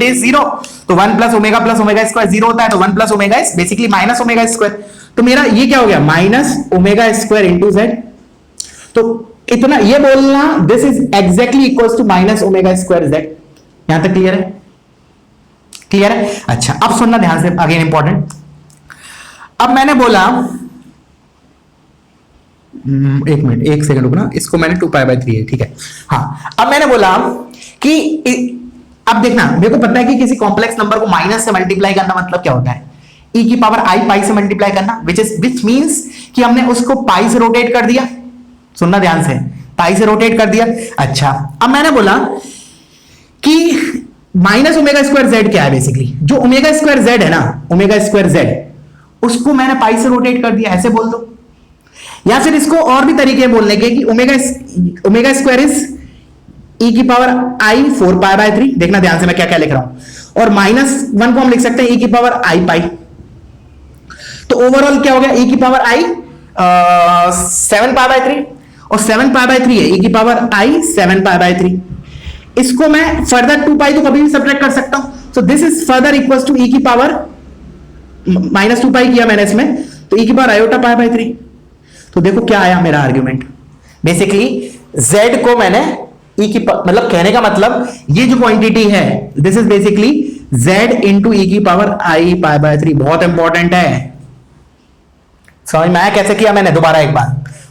is 0। तो 1 प्लस ओमेगा स्क्वायर 0 होता है, तो 1 plus omega is basically minus omega square. तो मेरा ये क्या हो गया, minus omega square into Z. तो इतना ये बोलना this is exactly equal to minus omega square Z. यहां तक क्लियर है? क्लियर है? अच्छा, अब सुनना ध्यान से, अगेन इंपॉर्टेंट। अब मैंने बोला, एक मिनट, एक सेकंड रुकना, इसको मैंने 2π/3 है, ठीक है। हाँ, अब मैंने बोला कि अब देखना, मेरे को पता है कि किसी कॉम्प्लेक्स नंबर को माइनस से मल्टीप्लाई करना मतलब क्या होता है, e की पावर i पाई से मल्टीप्लाई करना, विच मींस कि हमने उसको पाई से रोटेट कर दिया। सुनना ध्यान से, पाई से रोटेट कर दिया। अच्छा, अब मैंने बोला कि माइनस ओमेगा स्क्वायर जेड क्या है, बेसिकली जो ओमेगा स्क्वायर जेड है ना, ओमेगा स्क्वायर जेड, उसको मैंने पाई से रोटेट कर दिया, ऐसे बोल दो। या फिर इसको और भी तरीके बोलने के कि ओमेगा स्क्वायर इज e की पावर i 4π/3। देखना ध्यान से मैं क्या क्या लिख रहा हूं। और -1 को हम लिख सकते हैं e की पावर i पाई। तो ओवरऑल क्या हो गया, e की पावर i 7π/3, और 7π/3 है, e की पावर i 7π/3। इसको मैं फर्दर 2 पाई तो कभी भी सब्ट्रैक्ट कर सकता हूं। So this is further equals to e की पावर -2 पाई किया मैंने इसमें, तो e की पावर आयोटा π/3। तो देखो क्या आया मेरा आर्ग्यूमेंट, बेसिकली z को मैंने e की मतलब कहने का मतलब ये जो क्वांटिटी है this is basically z into e की पावर i π/3। बहुत इंपॉर्टेंट है, समझ में आया कैसे किया मैंने? दोबारा एक बार,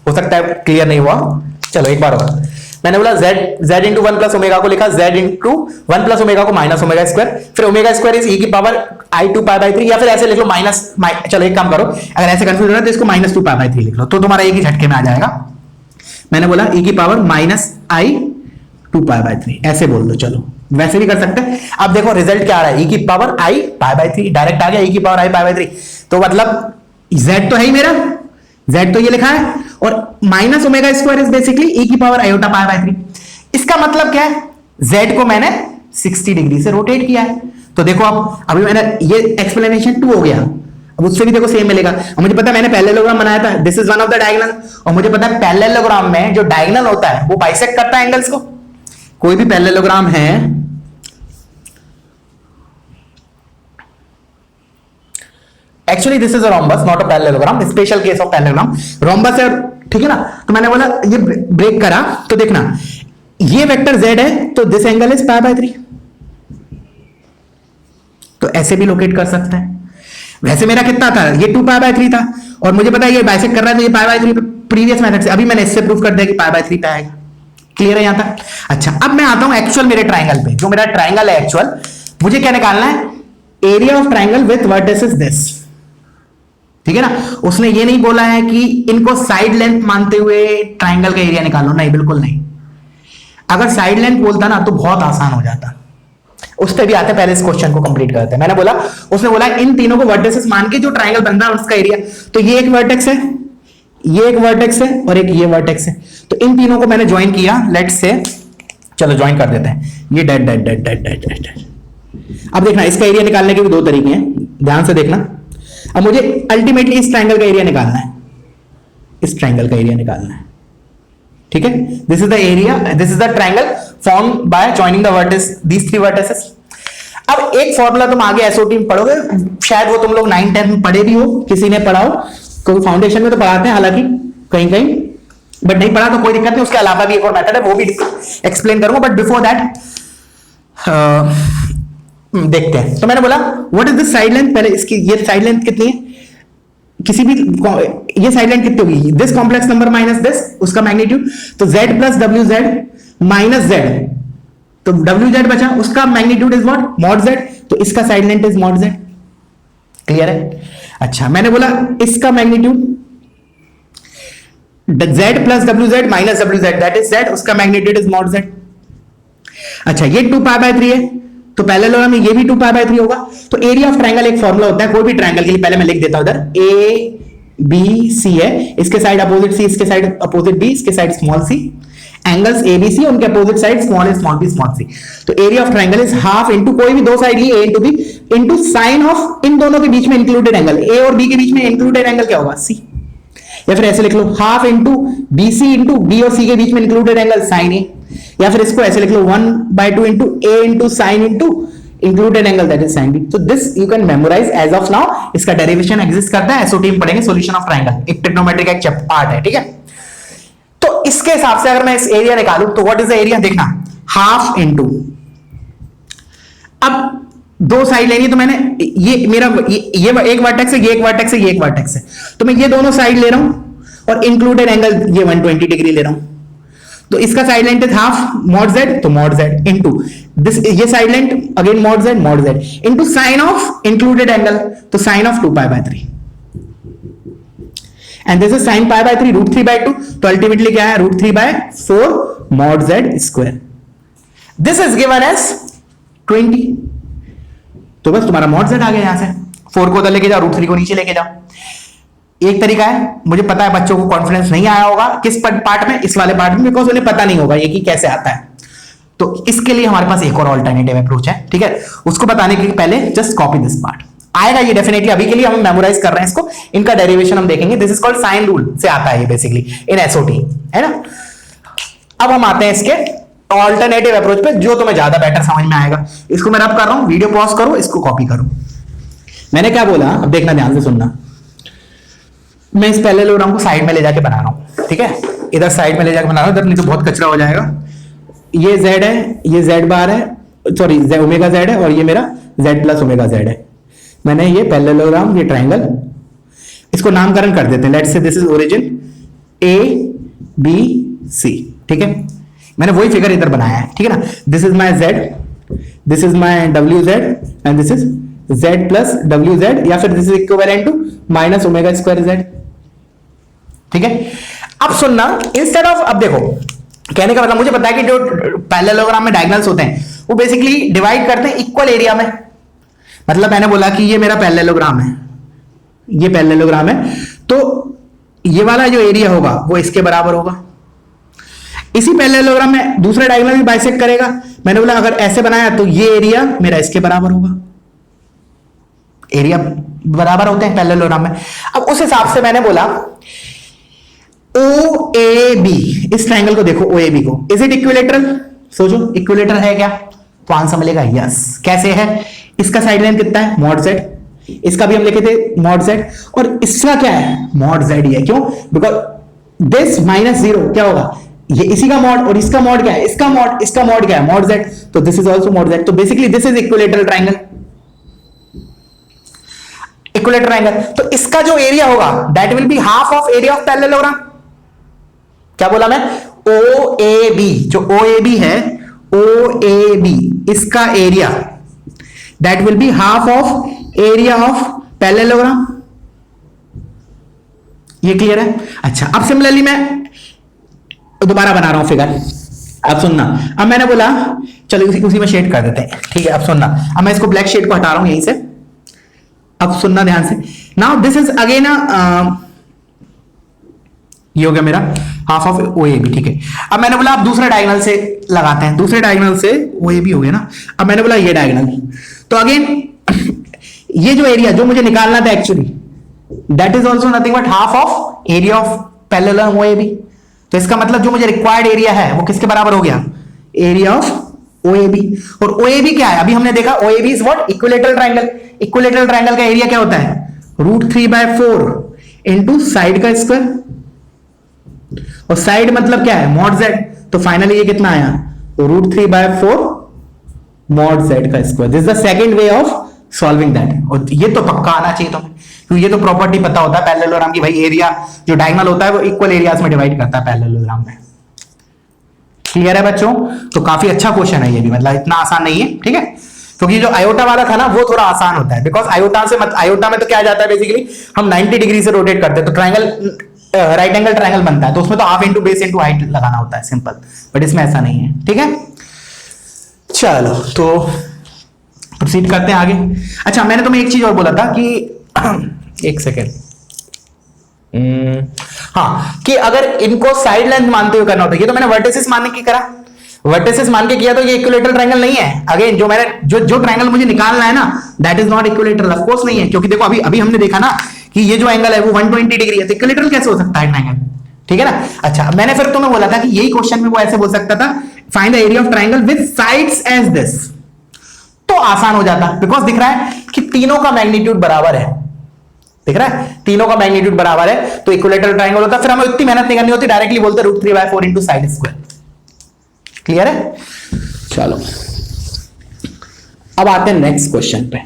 हो सकता है क्लियर नहीं हुआ, चलो एक बार और। मैंने बोला z इंटू 1 प्लस ओमेगा को लिखा z इंटू 1 प्लस ओमेगा को माइनस ओमेगा स्क्वायर, फिर ओमेगा स्क्वायर इज e की पावर i 2π/3, या फिर ऐसे लिख लो माइनस, चलो एक काम करो, अगर ऐसे कंफ्यूज हो रहा है तो इसको माइनस 2π/3 लिख लो, तो तुम्हारा एक ही झटके में आ जाएगा। मैंने बोला e की पावर माइनस i 2π/3, ऐसे बोल दो। चलो वैसे भी कर सकते हैं। अब देखो रिजल्ट क्या आ रहा है, e की पावर i π/3 डायरेक्ट आ गया, e की पावर i π/3। तो मतलब z तो है ही मेरा, z तो ये लिखा है, और minus omega square is basically e की पावर आयोटा π/3। इसका मतलब क्या है, z को मैंने 60 डिग्री से रोटेट किया है। तो देखो अब अभी मैंने ये एक्सप्लेनेशन 2 हो गया, अब उससे भी देखो सेम मिलेगा। और मुझे पता है मैंने पैरेललोग्राम बनाया था, this is one of the diagonal, और मुझे पता है पैरेललोग्राम में जो डायगोनल होता है वो बाइसेक्ट करता है एंगल्स को। कोई भी पैरेललोग्राम है, actually this is a rhombus not a parallelogram, special case of parallelogram. Rhombus है, ठीक है ना। तो मैंने बोला ये ब्रेक करा, तो देखना ये वेक्टर z है, तो दिस एंगल इज π/3, तो ऐसे भी लोकेट कर सकता है। वैसे मेरा कितना था, ये 2π/3 था, और मुझे पता है ये बाइसेक्ट कर रहा है, तो ये π/3 प्रीवियस मेथड से अभी मैंने इससे प्रूफ कर दिया कि π/3 पे आएगा। क्लियर है यहां तक? अच्छा, अब मैं आता हूं एक्चुअल मेरे ट्राइंगल पे। जो मेरा ट्राइंगल है एक्चुअल, मुझे क्या निकालना है, area of triangle with vertices this, ठीक है ना। उसने ये नहीं बोला है कि इनको साइड लेंथ मानते हुए ट्राइंगल का एरिया निकालो, नहीं, बिल्कुल नहीं। अगर साइड लेंथ बोलता ना तो बहुत आसान हो जाता। उस पर भी आते, पहले इस क्वेश्चन को कंप्लीट करते हैं। मैंने बोला, उसने बोला इन तीनों को वर्टिसेस मान के जो ट्राइंगल बन रहा है उसका एरिया, तो ये एक वर्टेक्स है, ये एक वर्टेक्स है, और एक ये वर्टेक्स है। तो इन तीनों को मैंने ज्वाइन किया, लेट्स से, चलो ज्वाइन कर देते हैं, ये डेट डेट डेट डेट डेट डेट। अब देखना इसका एरिया निकालने के भी 2 तरीके हैं, ध्यान से देखना। अब मुझे अल्टीमेटली इस ट्राइंगल का एरिया निकालना है, इस ट्राइंगल का एरिया निकालना है, ठीक है। This is the area, this is the triangle formed by joining the vertices, these 3 vertices. अब एक फॉर्मूला तुम आगे एसओटी में पढ़ोगे, शायद वो तुम लोग 9-10 में पढ़े भी हो, किसी ने पढ़ा हो, क्योंकि फाउंडेशन में तो पढ़ाते हैं हालांकि कहीं कहीं, बट नहीं पढ़ा तो कोई दिक्कत नहीं। उसके अलावा भी एक और मेथड है, वो भी एक्सप्लेन करूंगा, बट बिफोर दैट देखते हैं। तो मैंने बोला what is the side length, पहले इसकी ये साइड लेंथ कितनी है, किसी भी ये साइड लेंथ कितनी होगी, this complex number minus this, उसका मैग्नीट्यूड, तो z plus W Z minus Z, तो डब्ल्यू जेड बचा, उसका magnitude is what, mod Z, तो इसका side length is mod Z. Clear है? अच्छा, मैंने बोला इसका magnitude, z plus W Z minus W Z that is z, उसका मैग्नीट्यूड इज मॉड z। अच्छा ये 2π/3 है तो पैरेललोग्राम में ये भी 2π/3 होगा। तो एरिया ऑफ ट्रायंगल एक फॉर्मूला होता है कोई भी ट्रायंगल के लिए, पहले मैं लिख देता हूं उधर, ए बी सी है, इसके साइड अपोजिट सी, इसके साइड अपोजिट बी, इसके side small c, angles A B C, उनके opposite side small a small b small c. तो area of triangle is half into कोई भी दो साइड लिए a into b into sine of इन दोनों के बीच में इंक्लूडेड एंगल, ए और बी के बीच में इंक्लूडेड एंगल क्या होगा, सी। या फिर ऐसे लिख लो half into B C into B और सी के बीच में इंक्लूडेड एंगल साइन ए, या फिर इसको ऐसे लिख लो 1/2 into a into sine into included angle that is sin b। तो this you can memorise as of now. इसका डेरिवेशन एग्जिस्ट करता है, एसओटी में पढ़ेंगे, सॉल्यूशन ऑफ ट्रायंगल एक ट्रिग्नोमेट्री का एक पार्ट है, ठीक है। तो इसके हिसाब से अगर मैं इस एरिया निकालूं तो व्हाट इज द एरिया, देखना हाफ इंटू, अब दो साइड लेनी है तो मैंने ये मेरा ये एक वर्टेक्स है, ये एक वर्टेक्स है, ये एक वर्टेक्स है, तो मैं ये दोनों साइड ले रहा हूं और इंक्लूडेड एंगल ये 120 डिग्री ले रहा हूं। तो इसका साइड लेंथ है हाफ मॉड z, तो मॉड z इंटू दिस, ये side length again mod z into sine of included angle, तो sine of 2π/3 and this is sin π/3 √3/2, तो अल्टीमेटली क्या है √3/4 mod z square. This is given as 20। तो बस तुम्हारा mod z आ गया, यहां से 4 को उधर लेके जाओ, √3 को नीचे लेके जाओ। एक तरीका है, मुझे पता है बच्चों को कॉन्फिडेंस नहीं आया होगा किस पार्ट में, इस वाले पार्ट में, बिकॉज उन्हें पता नहीं होगा ये कि कैसे आता है। तो इसके लिए हमारे पास एक और ऑल्टरनेटिव अप्रोच है, ठीक है। उसको बताने के लिए पहले जस्ट कॉपी दिस पार्ट, आएगा ये डेफिनेटली, अभी के लिए हम मेमोराइज कर रहे हैं इसको, इनका डेरिवेशन हम देखेंगे। This is called sine rule से आता है ये बेसिकली इन एसओटी, है ना। अब हम आते हैं इसके ऑल्टरनेटिव अप्रोच पे जो तुम्हें ज्यादा बेटर समझ में आएगा। इसको मैं रब कर रहा हूं, वीडियो पॉज करो, इसको कॉपी करो। मैंने क्या बोला अब देखना, ध्यान से सुनना। मैं इस पैरेललोग्राम को साइड में ले जाके बना रहा हूं, ठीक है, इधर साइड में ले जाके बना रहा हूं, इधर नहीं तो बहुत कचरा हो जाएगा। ये z है, ये z बार है, सॉरी ओमेगा z है, और ये मेरा z प्लस ओमेगा z है। मैंने ये पैरेललोग्राम, ये ट्रायंगल, इसको नामकरण कर देते हैं, let's say this is origin a b c, ठीक है। मैंने वही फिगर इधर बनाया है, ठीक है ना। This is my z, this is my wz and this is z plus wz, या फिर this is equivalent to minus omega square z, ठीक है। अब सुनना, इंस्टेड ऑफ, अब देखो कहने का मतलब, मुझे पता है कि जो पैरेललोग्राम में डायगोनल्स होते हैं वो बेसिकली डिवाइड करते हैं इक्वल एरिया में। मतलब मैंने बोला कि ये मेरा पैरेललोग्राम है, ये पैरेललोग्राम है, तो ये वाला जो एरिया होगा वो इसके बराबर होगा। इसी पैरेललोग्राम में दूसरा डायगोनल भी बाइसेक्ट करेगा। मैंने बोला अगर ऐसे बनाया तो ये एरिया मेरा इसके बराबर होगा, एरिया बराबर होते हैं पैरेललोग्राम में। अब उस हिसाब से मैंने बोला OAB, इस ट्रायंगल को देखो, OAB को, इज इट इक्विलेटरल? सोचो इक्विलेटरल है क्या, तो आंसर मिलेगा यस। कैसे है, इसका साइड लेंथ कितना है मॉड z, इसका भी हम लिखे थे मॉड z, और इसका क्या है मॉड z ही है। क्यों, बिकॉज दिस -0 क्या होगा, ये इसी का मॉड, और इसका मॉड क्या है, इसका मॉड क्या है मॉड z, तो this is also mod z। तो basically this is equilateral triangle, equilateral triangle. तो इसका जो एरिया होगा that will be half of area of parallelogram. क्या बोला मैं, OAB, जो OAB है, OAB इसका area that will be half of area of parallelogram. ये क्लियर है। अच्छा, अब सिमिलरली मैं दोबारा बना रहा हूं फिगर। अब सुनना, अब मैंने बोला चलो उसी में शेड कर देते हैं, ठीक है। अब सुनना, अब मैं इसको ब्लैक शेड को हटा रहा हूं यहीं से। अब सुनना ध्यान से, नाउ दिस इज अगेन ये हो गया मेरा हाफ ऑफ OAB, ठीक है। अब मैंने बोला अब दूसरा डायगोनल से लगाते हैं, दूसरे डायगोनल से OAB हो गया ना। अब मैंने बोला ये डायगोनल, तो अगेन ये जो एरिया जो मुझे निकालना था actually that is also nothing but half of area of parallelogram OAB। तो इसका मतलब जो मुझे रिक्वायर्ड एरिया है वो किसके बराबर हो गया, एरिया ऑफ OAB। और OAB क्या है, अभी हमने देखा OAB is what, equilateral triangle. Equilateral triangle का एरिया क्या होता है, √3/4 इंटू साइड का स्क्वायर, और साइड मतलब क्या है मॉड z। तो फाइनली ये कितना आया, √3/4 मॉड z का square. This is the second way of solving that. और ये तो पक्का आना चाहिए तुम्हें, क्योंकि ये तो प्रॉपर्टी पता होता है पैरेललोग्राम की, भाई एरिया जो डायगोनल होता है वो इक्वल एरियाज में डिवाइड करता है पैरेललोग्राम में। क्लियर है बच्चों, तो काफी अच्छा क्वेश्चन है ये भी, मतलब इतना आसान नहीं है, ठीक है। क्योंकि जो आयोटा वाला था ना वो थोड़ा आसान होता है, बिकॉज आयोटा में तो क्या जाता है बेसिकली, हम 90 डिग्री से रोटेट करते हैं, तो ट्रायंगल राइट एंगल ट्रायंगल बनता है तो उसमें तो half into base into height लगाना होता है, सिंपल। बट इसमें ऐसा नहीं है, ठीक है। चलो तो प्रोसीड करते हैं आगे। अच्छा, मैंने तुम्हें एक चीज और बोला था कि एक सेकेंड, हाँ, कि अगर इनको साइड लेंथ मानते हुए करना होता है, ये तो मैंने वर्टिसेस मानने की करा, वर्टिसेस मान के किया तो ये इक्विलेटरल ट्रायंगल नहीं है। अगेन जो मैंने जो ट्रायंगल मुझे निकालना है ना, that is not equilateral, of course नहीं है, क्योंकि देखो अभी हमने देखा ना कि ये जो एंगल है वो 120 डिग्री है, तो इक्विलेटरल कैसे हो सकता है ट्रायंगल, ठीक है ना। अच्छा, मैंने फिर तुम्हें बोला था कि यही क्वेश्चन में वो ऐसे बोल सकता था, find the area of triangle with sides as this, तो आसान हो जाता, बिकॉज दिख रहा है कि तीनों का मैग्नीट्यूड बराबर है, दिख रहा है तीनों का मैग्नीट्यूड बराबर है, तो इक्विलेटरल ट्रायंगल होता, फिर हमें इतनी मेहनत नहीं करनी होती, डायरेक्टली बोलते √3/4 इंटू साइड स्क्वायर। क्लियर है? चलो अब आते हैं नेक्स्ट क्वेश्चन पे।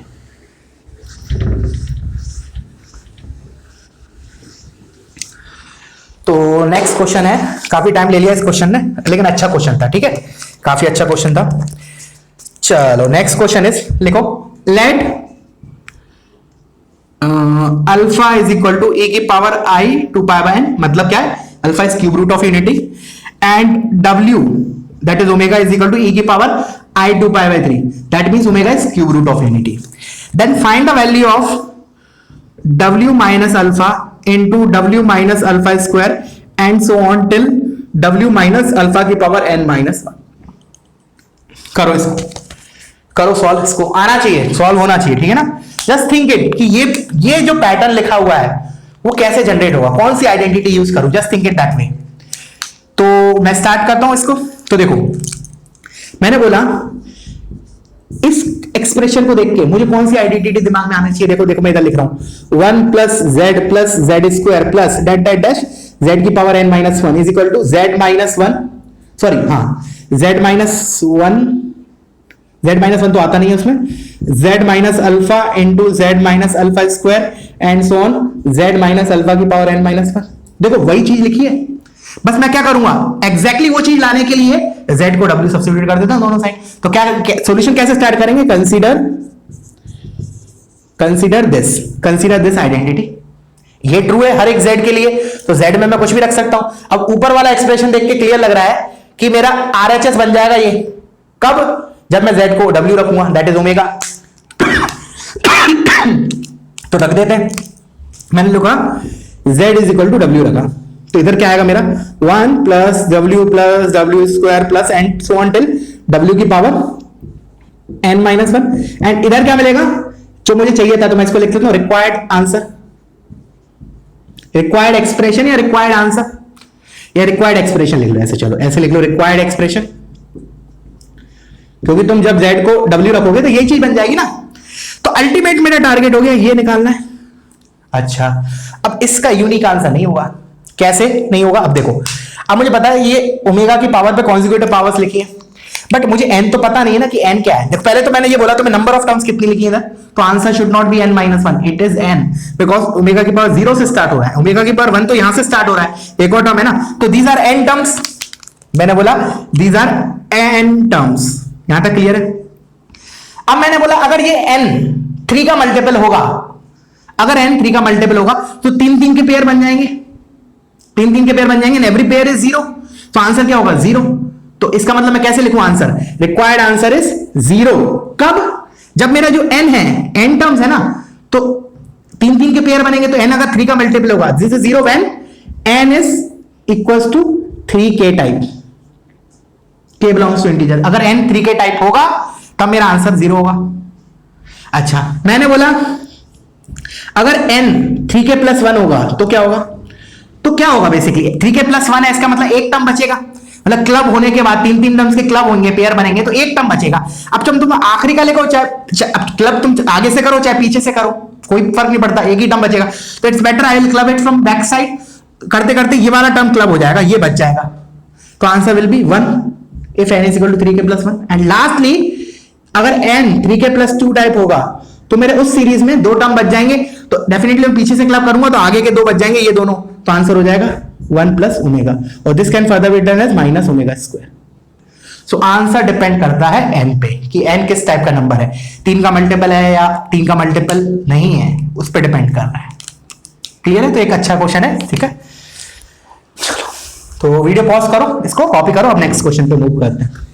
तो नेक्स्ट क्वेश्चन है, काफी टाइम ले लिया इस क्वेश्चन ने, लेकिन अच्छा क्वेश्चन था, ठीक है, काफी अच्छा क्वेश्चन था। चलो नेक्स्ट क्वेश्चन इज, लिखो, let alpha is equal to a की पावर i 2π/n, मतलब क्या है, alpha is cube root of unity, and w that is omega is equal to e की power I 2π/3, that means omega is cube root of unity. Then find the value of w minus alpha into w minus alpha square and so on till w minus alpha की power n minus 1. करो इसको, करो solve, इसको आना चाहिए, solve होना चाहिए, ठीक है ना। जस्ट थिंक इट कि ये जो पैटर्न लिखा हुआ है वो कैसे जनरेट होगा, कौन सी आइडेंटिटी यूज करूं, just think it that way. तो मैं स्टार्ट करता हूं इसको। तो देखो मैंने बोला इस एक्सप्रेशन को देख के मुझे कौन सी आइडेंटिटी दिमाग में आनी चाहिए, देखो देखो मैं इधर लिख रहा हूं 1 plus Z square plus that that dash z की power n minus 1 is equal to Z minus 1, sorry हाँ जेड माइनस 1 तो आता नहीं है उसमें, z minus alpha into Z minus alpha square and so on z minus alpha की power n minus 1। देखो वही चीज लिखी है, बस मैं क्या करूंगा, एग्जैक्टली वो चीज लाने के लिए z को w सब्स्टिट्यूट कर देता हूं दोनों साइड। तो क्या सॉल्यूशन कैसे स्टार्ट करेंगे, कंसीडर दिस आइडेंटिटी, ये ट्रू है हर एक z के लिए, तो z में मैं कुछ भी रख सकता हूं। अब ऊपर वाला एक्सप्रेशन देख के क्लियर लग रहा है कि मेरा RHS बन जाएगा ये कब, जब मैं z को w रखूंगा, दैट इज ओमेगा। तो रख देते हैं, मैंने लिखा z is equal to w रखा, तो इधर क्या आएगा मेरा 1 plus w square plus and so on till w की पावर n माइनस 1, एंड इधर क्या मिलेगा जो मुझे चाहिए था, तो मैं इसको लिख देता हूं रिक्वायर्ड आंसर, रिक्वायर्ड एक्सप्रेशन या रिक्वायर्ड आंसर या रिक्वायर्ड एक्सप्रेशन लिख लो, ऐसे चलो ऐसे लिख लो रिक्वायर्ड एक्सप्रेशन, क्योंकि तुम जब z को w रखोगे तो यही चीज बन जाएगी ना। तो अल्टीमेट मेरा टारगेट हो गया ये निकालना है। अच्छा, अब इसका यूनिक आंसर नहीं होगा, कैसे नहीं होगा, अब देखो, अब मुझे पता है ये ओमेगा की पावर पे कॉन्जुगेटिव पावर्स लिखी है, बट मुझे n तो पता नहीं है ना कि n क्या है। देखो पहले तो मैंने ये बोला तो मैं नंबर ऑफ टर्म्स कितनी लिखी है इधर, तो answer should not be n minus 1, it is n, because omega की पावर 0 से स्टार्ट हो रहा है, ओमेगा की पावर 1 तो यहां से स्टार्ट हो रहा है, एक और टर्म है ना, तो दीज आर n टर्म्स, मैंने बोला दीज आर n टर्म्स, यहां तक क्लियर है। अब मैंने बोला अगर ये n 3 का मल्टीपल होगा, अगर n 3 का मल्टीपल होगा तो 3 के पेयर बन जाएंगे, 3 के पेयर बन जाएंगे, एवरी पेयर इज 0, तो आंसर क्या होगा 0। तो इसका मतलब मैं कैसे लिखूं आंसर, रिक्वायर्ड आंसर इज 0, कब, जब मेरा जो n है, n टर्म्स है ना, तो 3 के पेयर बनेंगे, तो n अगर 3 का मल्टीपल होगा, this is 0 when n is equals to 3k type, k belongs to integer, अगर n 3k टाइप होगा तब मेरा आंसर 0 होगा। अच्छा, मैंने बोला अगर n 3k प्लस 1 होगा तो क्या होगा, तो क्या होगा बेसिकली 3k प्लस 1 है, इसका मतलब एक टर्म बचेगा, मतलब क्लब होने के बाद 3 टर्म्स के क्लब होंगे, पेयर बनेंगे, तो एक टर्म बचेगा। अब जब तुम आखिरी का लेकर चाहे क्लब तुम आगे से करो चाहे पीछे से करो, कोई फर्क नहीं पड़ता, एक ही टर्म बचेगा, तो it's better I will club it from back side, करते करते ये वाला टर्म क्लब हो जाएगा, ये बच जाएगा, तो answer will be 1 if n is equal to 3k plus 1। And lastly अगर n 3k प्लस 2 टाइप होगा तो मेरे उस सीरीज में 2 टर्म बच जाएंगे, तो डेफिनेटली मैं पीछे से क्लब करूंगा तो आगे के 2 बच जाएंगे, ये दोनों, तो आंसर हो जाएगा 1 प्लस ओमेगा, और this can further be written as minus omega square. So answer depend करता है n पे, कि n किस टाइप का नंबर है, 3 का मल्टीपल है या 3 का मल्टीपल नहीं है, उस पर डिपेंड कर रहा है। क्लियर है? तो एक अच्छा क्वेश्चन है, ठीक है। तो वीडियो पॉज करो, इसको कॉपी करो, अब नेक्स्ट क्वेश्चन पे मूव करते हैं।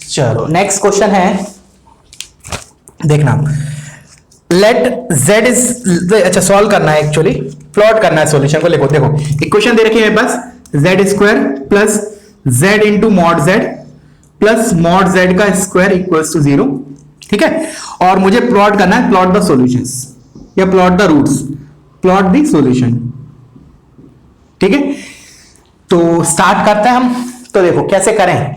चलो नेक्स्ट क्वेश्चन है, देखना, लेट z इज, अच्छा सॉल्व करना है, एक्चुअली प्लॉट करना है सॉल्यूशन को। देखो देखो इक्वेशन दे रखी है मेरे पास, z square plus z into mod z plus mod z का स्क्वायर इक्वल्स टू 0, ठीक है। और मुझे प्लॉट करना है, प्लॉट द सॉल्यूशंस या plot the roots, plot the solution, ठीक है। तो स्टार्ट करते हैं हम। तो देखो कैसे करें,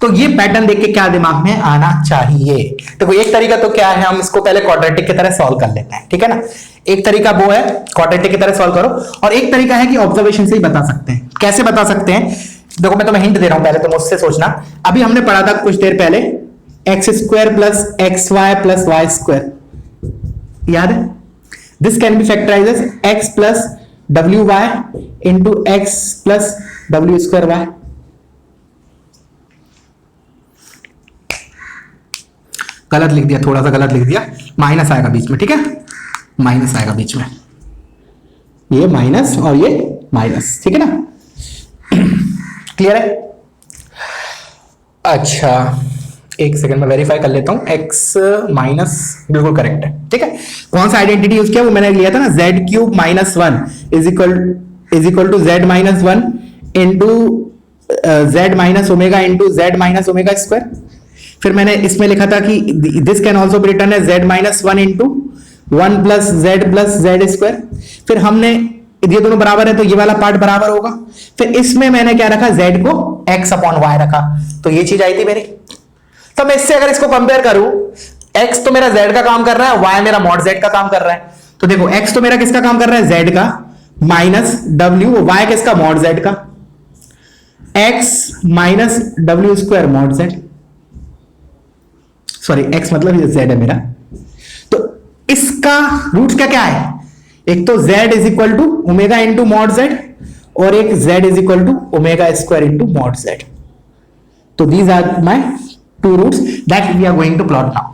तो ये पैटर्न देख के क्या दिमाग में आना चाहिए। देखो एक तरीका तो क्या है, हम इसको पहले क्वाड्रेटिक की तरह सॉल्व कर लेते हैं, ठीक है ना। एक तरीका वो है क्वाड्रेटिक की तरह सॉल्व करो, और एक तरीका है कि ऑब्जर्वेशन से ही बता सकते हैं। कैसे बता सकते हैं, देखो मैं तुम्हें हिंट दे रहा हूं, पहले तुम उससे सोचना। अभी हमने पढ़ा था कुछ देर पहले x square plus x Y plus Y square, याद है। This can B factorise as x plus W Y into X plus W square Y. गलत लिख दिया, थोड़ा सा गलत लिख दिया, माइनस आएगा बीच में, ठीक है, माइनस आएगा बीच में, ये माइनस और ये माइनस, ठीक है ना। क्लियर है। अच्छा एक सेकंड में वेरीफाई कर लेता हूं, एक्स माइनस बिल्कुल करेक्ट है, ठीक है। कौन सा आइडेंटिटी यूज किया, वो मैंने लिया था ना, z cube minus 1 is equal to Z minus 1 into Z minus omega into Z minus omega square. फिर मैंने इसमें लिखा था कि this can also be written as z minus 1 into 1 plus Z square. फिर हमने ये दोनों बराबर है तो ये वाला पार्ट बराबर होगा। फिर इसमें मैंने क्या रखा, z को x अपॉन y रखा, तो ये चीज आई थी मेरी। तो मैं इससे अगर इसको कंपेयर करूं, x तो मेरा z का काम कर रहा है, y मेरा मॉड z का काम कर रहा है। तो देखो x तो मेरा किसका काम कर रहा है, z का, माइनस w, y किसका, मॉड z का, x minus w square mod z, sorry x मतलब ये z है मेरा। तो इसका रूट क्या क्या है, एक तो z is equal to omega into mod z और एक z is equal to omega square into mod z। तो these are my two roots that we are going to plot now.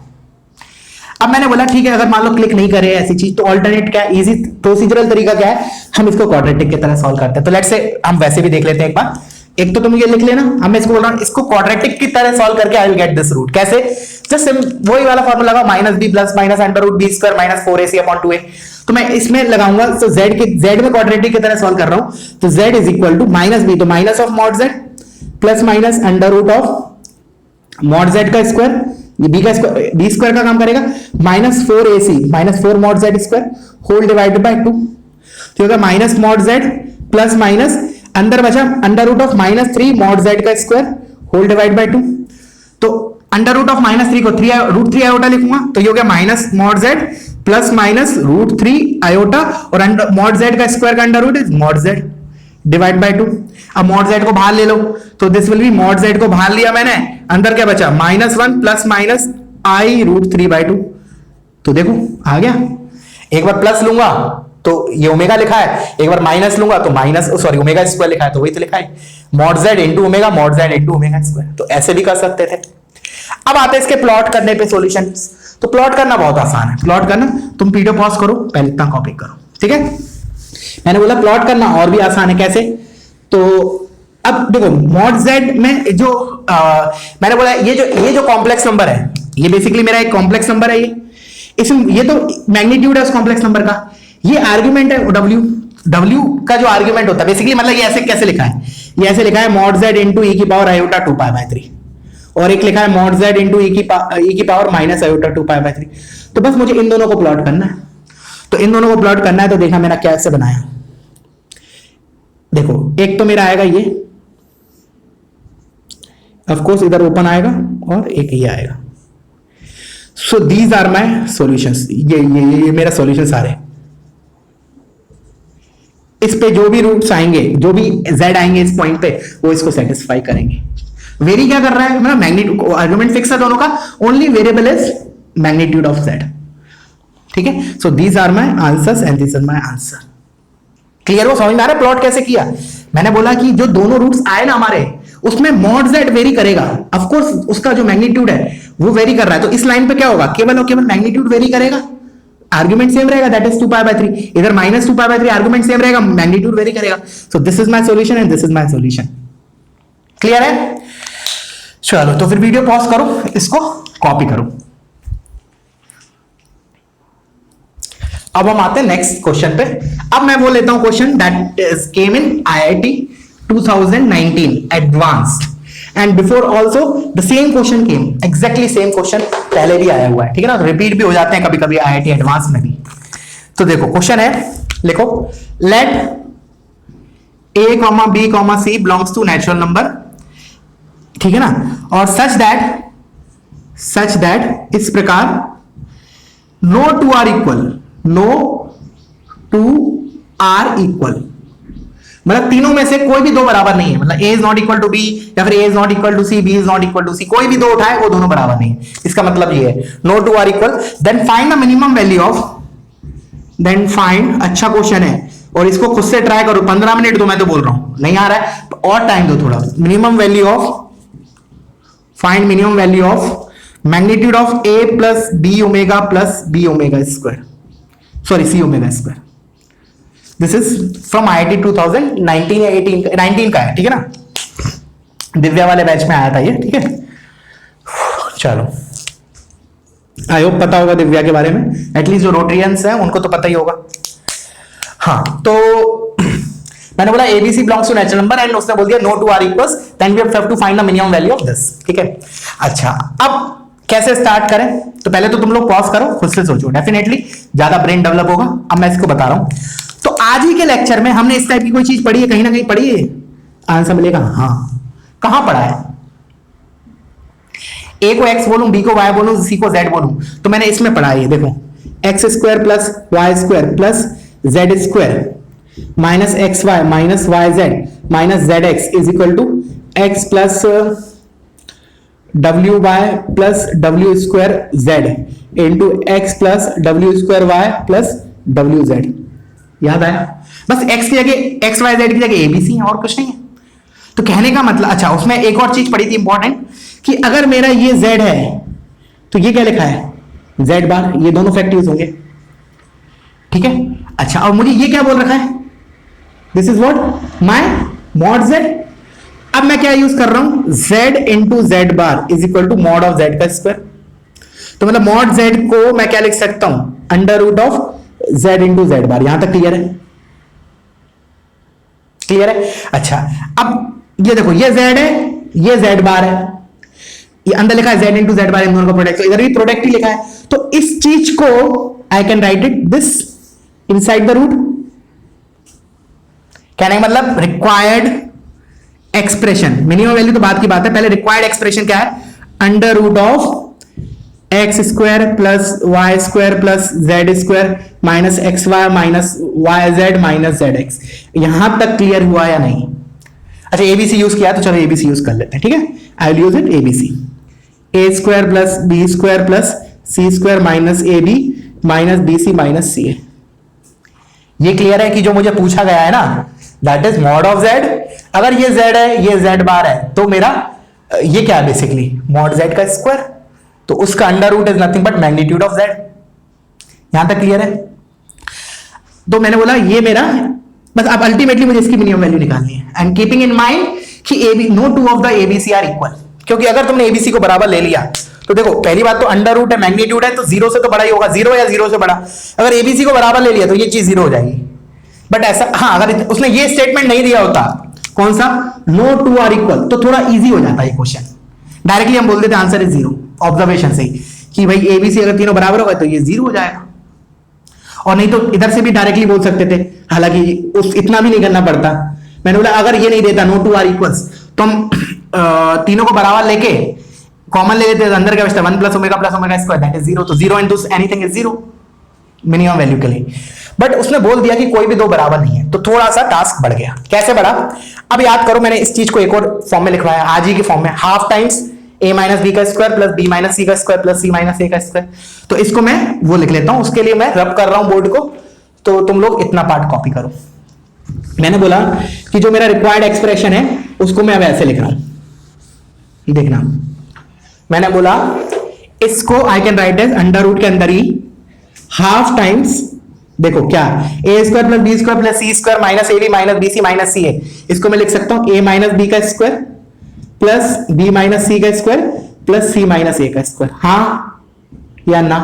अब मैंने बोला ठीक है, अगर मान लो क्लिक नहीं करे ऐसी चीज, तो ऑल्टरनेट क्या है, इजी प्रोसीजरल तरीका क्या है, हम इसको क्वाड्रेटिक की तरह सॉल्व करते हैं। तो लेट्स से हम वैसे भी देख लेते हैं एक बार। एक तो तुम ये लिख लेना, अब मैं इसको बोल रहा हूं, इसको क्वाड्रेटिक की तरह सॉल्व करके I will get this root. कैसे, जस्ट वही वाला फॉर्मूला लगाओ, minus B plus minus under root B square minus 4ac upon 2a। तो मैं इसमें लगाऊंगा, तो z में क्वाड्रेटिक की तरह सॉल्व कर रहा हूं, तो z is equal to minus b, तो minus of mod z plus minus under root of mod z का स्क्वायर, ये b का स्क्वायर, b स्क्वायर का काम करेगा, minus 4ac minus 4 mod z square whole divided by 2, तो होगा minus mod z plus minus अंदर बचा under root of minus 3 mod z का स्क्वायर होल डिवाइड बाय 2। तो अंडर रूट ऑफ माइनस 3 को रूट 3 आयोटा लिखूंगा, तो ये हो गया minus mod z plus minus root 3 iota, और मॉड z का स्क्वायर का under root is mod z divide by 2। अब मॉड z को बाहर ले लो, तो this will be mod z को बाहर लिया मैंने, अंदर क्या बचा, minus 1 plus minus i root 3 by 2। तो देखो आ गया, एक बार प्लस लूंगा तो ये ओमेगा लिखा है, एक बार माइनस लूंगा तो माइनस, सॉरी ओमेगा स्क्वायर लिखा है तो वही तो लिखा है, mod z into omega, mod z into omega square. तो ऐसे भी कर सकते थे। अब आते हैं इसके प्लॉट करने पे सॉल्यूशन। तो प्लॉट करना बहुत आसान है, प्लॉट करना, तुम वीडियो पॉज करो, पहले इतना कॉपी करो, ठीक है। मैंने बोला प्लॉट करना और भी आसान है, कैसे, तो अब देखो मॉड z में जो मैंने बोला ये जो कॉम्प्लेक्स नंबर है, ये बेसिकली मेरा एक कॉम्प्लेक्स नंबर है, ये तो मैग्नीट्यूड है उस कॉम्प्लेक्स नंबर का, ये आर्ग्यूमेंट है w का जो आर्ग्यूमेंट होता है बेसिकली, मतलब ये ऐसे कैसे लिखा है, ये ऐसे लिखा है मॉड z इंटू ई की पावर आयोटा 2 पाई बाय 3, और एक लिखा है मॉड z इंटू ई की power minus iota 2 pi by 3। तो बस मुझे इन दोनों को प्लॉट करना है, तो इन दोनों को प्लॉट करना है, तो देखना मैंने कैसे बनाया। देखो एक तो मेरा आएगा ये, ऑफ कोर्स इधर ओपन आएगा, और एक ये आएगा। So these are my solutions, ये मेरा सॉल्यूशन सारे। इस पे जो भी रूट्स आएंगे, जो भी z आएंगे इस पॉइंट पे, वो इसको सेटिस्फाई करेंगे। वेरी क्या कर रहा है, मतलब मैग्नीट्यूड, आर्गुमेंट फिक्स है दोनों का, only variable is magnitude of z, ठीक है। So these are my answers and these are my answer. Clear हो, समझ में आ रहा है प्लॉट कैसे किया। मैंने बोला कि जो दोनों रूट्स आए ना हमारे, उसमें मॉड z वेरी करेगा, ऑफ कोर्स उसका जो मैग्नीट्यूड है वो वेरी कर रहा है, तो इस लाइन पे क्या होगा, केवल और केवल मैग्नीट्यूड वेरी करेगा, आर्ग्यूमेंट सेम रहेगा, दैट इज 2π/3. इधर -2π/3 आर्ग्यूमेंट सेम रहेगा, मैग्नीट्यूड वेरी करेगा. सो this is my solution and this is my solution. Clear है? चलो तो फिर वीडियो पॉज करो, इसको कॉपी करो. अब हम आते हैं नेक्स्ट क्वेश्चन पे. अब मैं वो लेता हूं question that is came in IIT 2019 advanced and before also the same question came, exactly same question पहले भी आया हुआ है. ठीक है ना, रिपीट भी हो जाते हैं कभी कभी IIT एडवांस में भी. तो देखो क्वेश्चन है, लिखो let A, B, C belongs to natural number. ठीक है ना, और सच दैट इस प्रकार नो टू आर इक्वल, मतलब तीनों में से कोई भी दो बराबर नहीं है. मतलब A is not equal to B या फिर A is not equal to C, B is not equal to C, कोई भी दो उठाए वो दोनों बराबर नहीं है. इसका मतलब ये है no two are equal. Then find the minimum value of, then find, अच्छा क्वेश्चन है और इसको खुद से ट्राई करो. 15 मिनट तो मैं तो बोल रहा हूं, नहीं आ रहा है तो और टाइम दो थोड़ा. Minimum value of, find minimum value of magnitude of A plus B omega plus B omega square, sorry C omega square. This is from IIT 2019 या 19 का है. ठीक है ना, दिव्या वाले बैच में आया था ये. ठीक है, चलो आई होप पता होगा दिव्या के बारे में, एटलीस्ट जो रोटरियंस हैं उनको तो पता ही होगा. हाँ, तो मैंने बोला ABC belongs to natural number and उसने बोल दिया no two are equals, then we have to find the minimum value of this. ठीक है, अच्छा अब कैसे स्टार्ट करें? तो पहले तो तुम लोग पॉज करो, खुद से सोचो, डेफिनेटली ज्यादा ब्रेन डेवलप होगा. अब मैं इसको बता रहा हूं. तो आज ही के लेक्चर में हमने इस टाइप की कोई चीज पढ़ी है, कहीं ना कहीं पढ़ी है? आंसर मिलेगा हाँ. कहां पढ़ा है? A को x बोलूं, B को y बोलूं, C को z बोलूं, तो मैंने इसमें पढ़ा है. देखो x square plus y square plus z square minus x Y minus Y Z minus Z x is equal to X plus W Y plus W square Z into X plus W square Y plus W Z. याद आया? बस x की जगह x y z की जगह ABC है और कुछ नहीं है. तो कहने का मतलब, अच्छा उसमें एक और चीज पढ़ी थी इंपॉर्टेंट, कि अगर मेरा ये z है तो ये क्या लिखा है z बार, ये दोनों फैक्ट यूज होंगे. ठीक है, अच्छा और मुझे ये क्या बोल रखा है, this is what my mod z. अब मैं क्या यूज कर रहा हूं, z into z bar is equal to mod of z का स्क्वायर. तो मतलब मॉड z को मैं क्या लिख सकता हूं, under root of z into z bar. यहां तक क्लियर है? क्लियर है? अच्छा अब ये देखो, ये z है, ये z बार है, ये अंदर लिखा है z इंटू जेड बार, इन दोनों का प्रोडक्ट, तो इधर भी प्रोडक्ट ही लिखा है. तो इस चीज को I can write it this inside the root. कहने का मतलब रिक्वायर्ड एक्सप्रेशन, मिनिमम वैल्यू तो बात की बात है, पहले रिक्वायर्ड एक्सप्रेशन क्या है, under root of x square plus Y square plus Z square minus x Y minus Y Z minus Z x. यहां तक क्लियर हुआ या नहीं? अच्छा एबीसी यूज किया तो चलो एबीसी यूज कर लेते हैं. ठीक है, I will use it ABC. A square plus B square plus C square minus A B minus B C minus C a. ये क्लियर है कि जो मुझे पूछा गया है ना, that is mod of Z. अगर ये जेड है, ये जेड बार है, तो मेरा ये क्या है बेसिकली मॉड जेड का स्क्वायर, तो उसका under root is nothing but magnitude of z. यहां तक क्लियर है? तो मैंने बोला ये मेरा, बस अब अल्टीमेटली मुझे इसकी मिनिमम वैल्यू निकालनी है एंड कीपिंग इन माइंड कि AB no two of the ABC are equal. क्योंकि अगर तुमने एबीसी को बराबर ले लिया तो देखो पहली बात तो अंडर रूट है, मैग्नीट्यूड है, तो जीरो से तो बड़ा ही होगा, जीरो या जीरो से बड़ा. अगर एबीसी को बराबर ले लिया तो ये चीज जीरो हो जाएगी. बट ऐसा हाँ, अगर उसने ये स्टेटमेंट नहीं दिया होता, कौन सा, नो टू आर इक्वल, तो थोड़ा इजी हो जाता है ये क्वेश्चन. डायरेक्टली हम बोल देते आंसर इज जीरो, ऑब्जर्वेशन से ही कि भाई एबीसी अगर तीनों बराबर होगा तो ये जीरो हो जाएगा. और नहीं तो इधर से भी डायरेक्टली बोल सकते थे, हालांकि उस इतना भी नहीं करना पड़ता. मैंने बोला अगर ये नहीं देता नो टू आर इक्वल्स, तो हम तीनों को बराबर लेके कॉमन ले लेते हैं, अंदर क्या बचता है 1 plus omega square that is zero. तो zero into anything is zero minimum value के लिए. बट उसने बोल दिया कि कोई भी दो बराबर नहीं है, तो थोड़ा सा टास्क बढ़ गया. कैसे बढ़ा? अब याद करो, मैंने इस चीज को एक और फॉर्म में लिखवाया, आज ही के फॉर्म में, half times a minus B का स्क्वायर प्लस बी माइनस सी का स्क्वायर प्लस सी माइनस ए का स्क्वायर. तो इसको मैं वो लिख लेता हूं, उसके लिए मैं रब कर रहा हूं बोर्ड को, तो तुम लोग इतना पार्ट कॉपी करो. मैंने बोला कि जो मेरा रिक्वायर्ड एक्सप्रेशन है उसको मैं अब ऐसे लिख रहा हूं. देखना, मैंने बोला इसको I can write as under root के अंदर ही हाफ टाइम्स, देखो क्या, A square plus B square plus C square minus A B minus B C minus C A, इसको मैं लिख सकता हूं ए माइनस बी का स्क्वायर प्लस बी माइनस सी का स्क्वायर प्लस सी माइनस ए का स्क्वायर। हाँ या ना?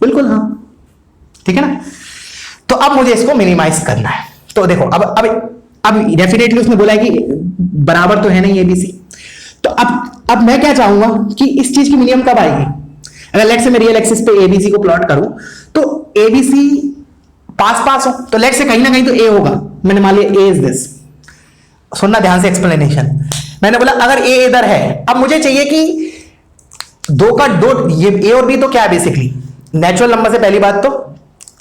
बिल्कुल हाँ, ठीक है ना। तो अब मुझे इसको मिनिमाइज करना है। तो देखो अब डेफिनेटली उसने बोला है कि बराबर तो है नहीं एबीसी, तो अब मैं क्या चाहूंगा कि इस चीज की मिनिमम कब आएगी। अगर लेट से मैं रियल एक्सिस पे एबीसी को प्लॉट करूं तो एबीसी पास पास हो, तो लेट से कहीं ना कहीं तो ए होगा। मैंने मान लिया ए इज दिस, सुनना ध्यान से एक्सप्लेनेशन। मैंने बोला अगर ए इधर है, अब मुझे चाहिए कि दो का दो, ये ए और बी तो क्या है बेसिकली नेचुरल नंबर से, पहली बात तो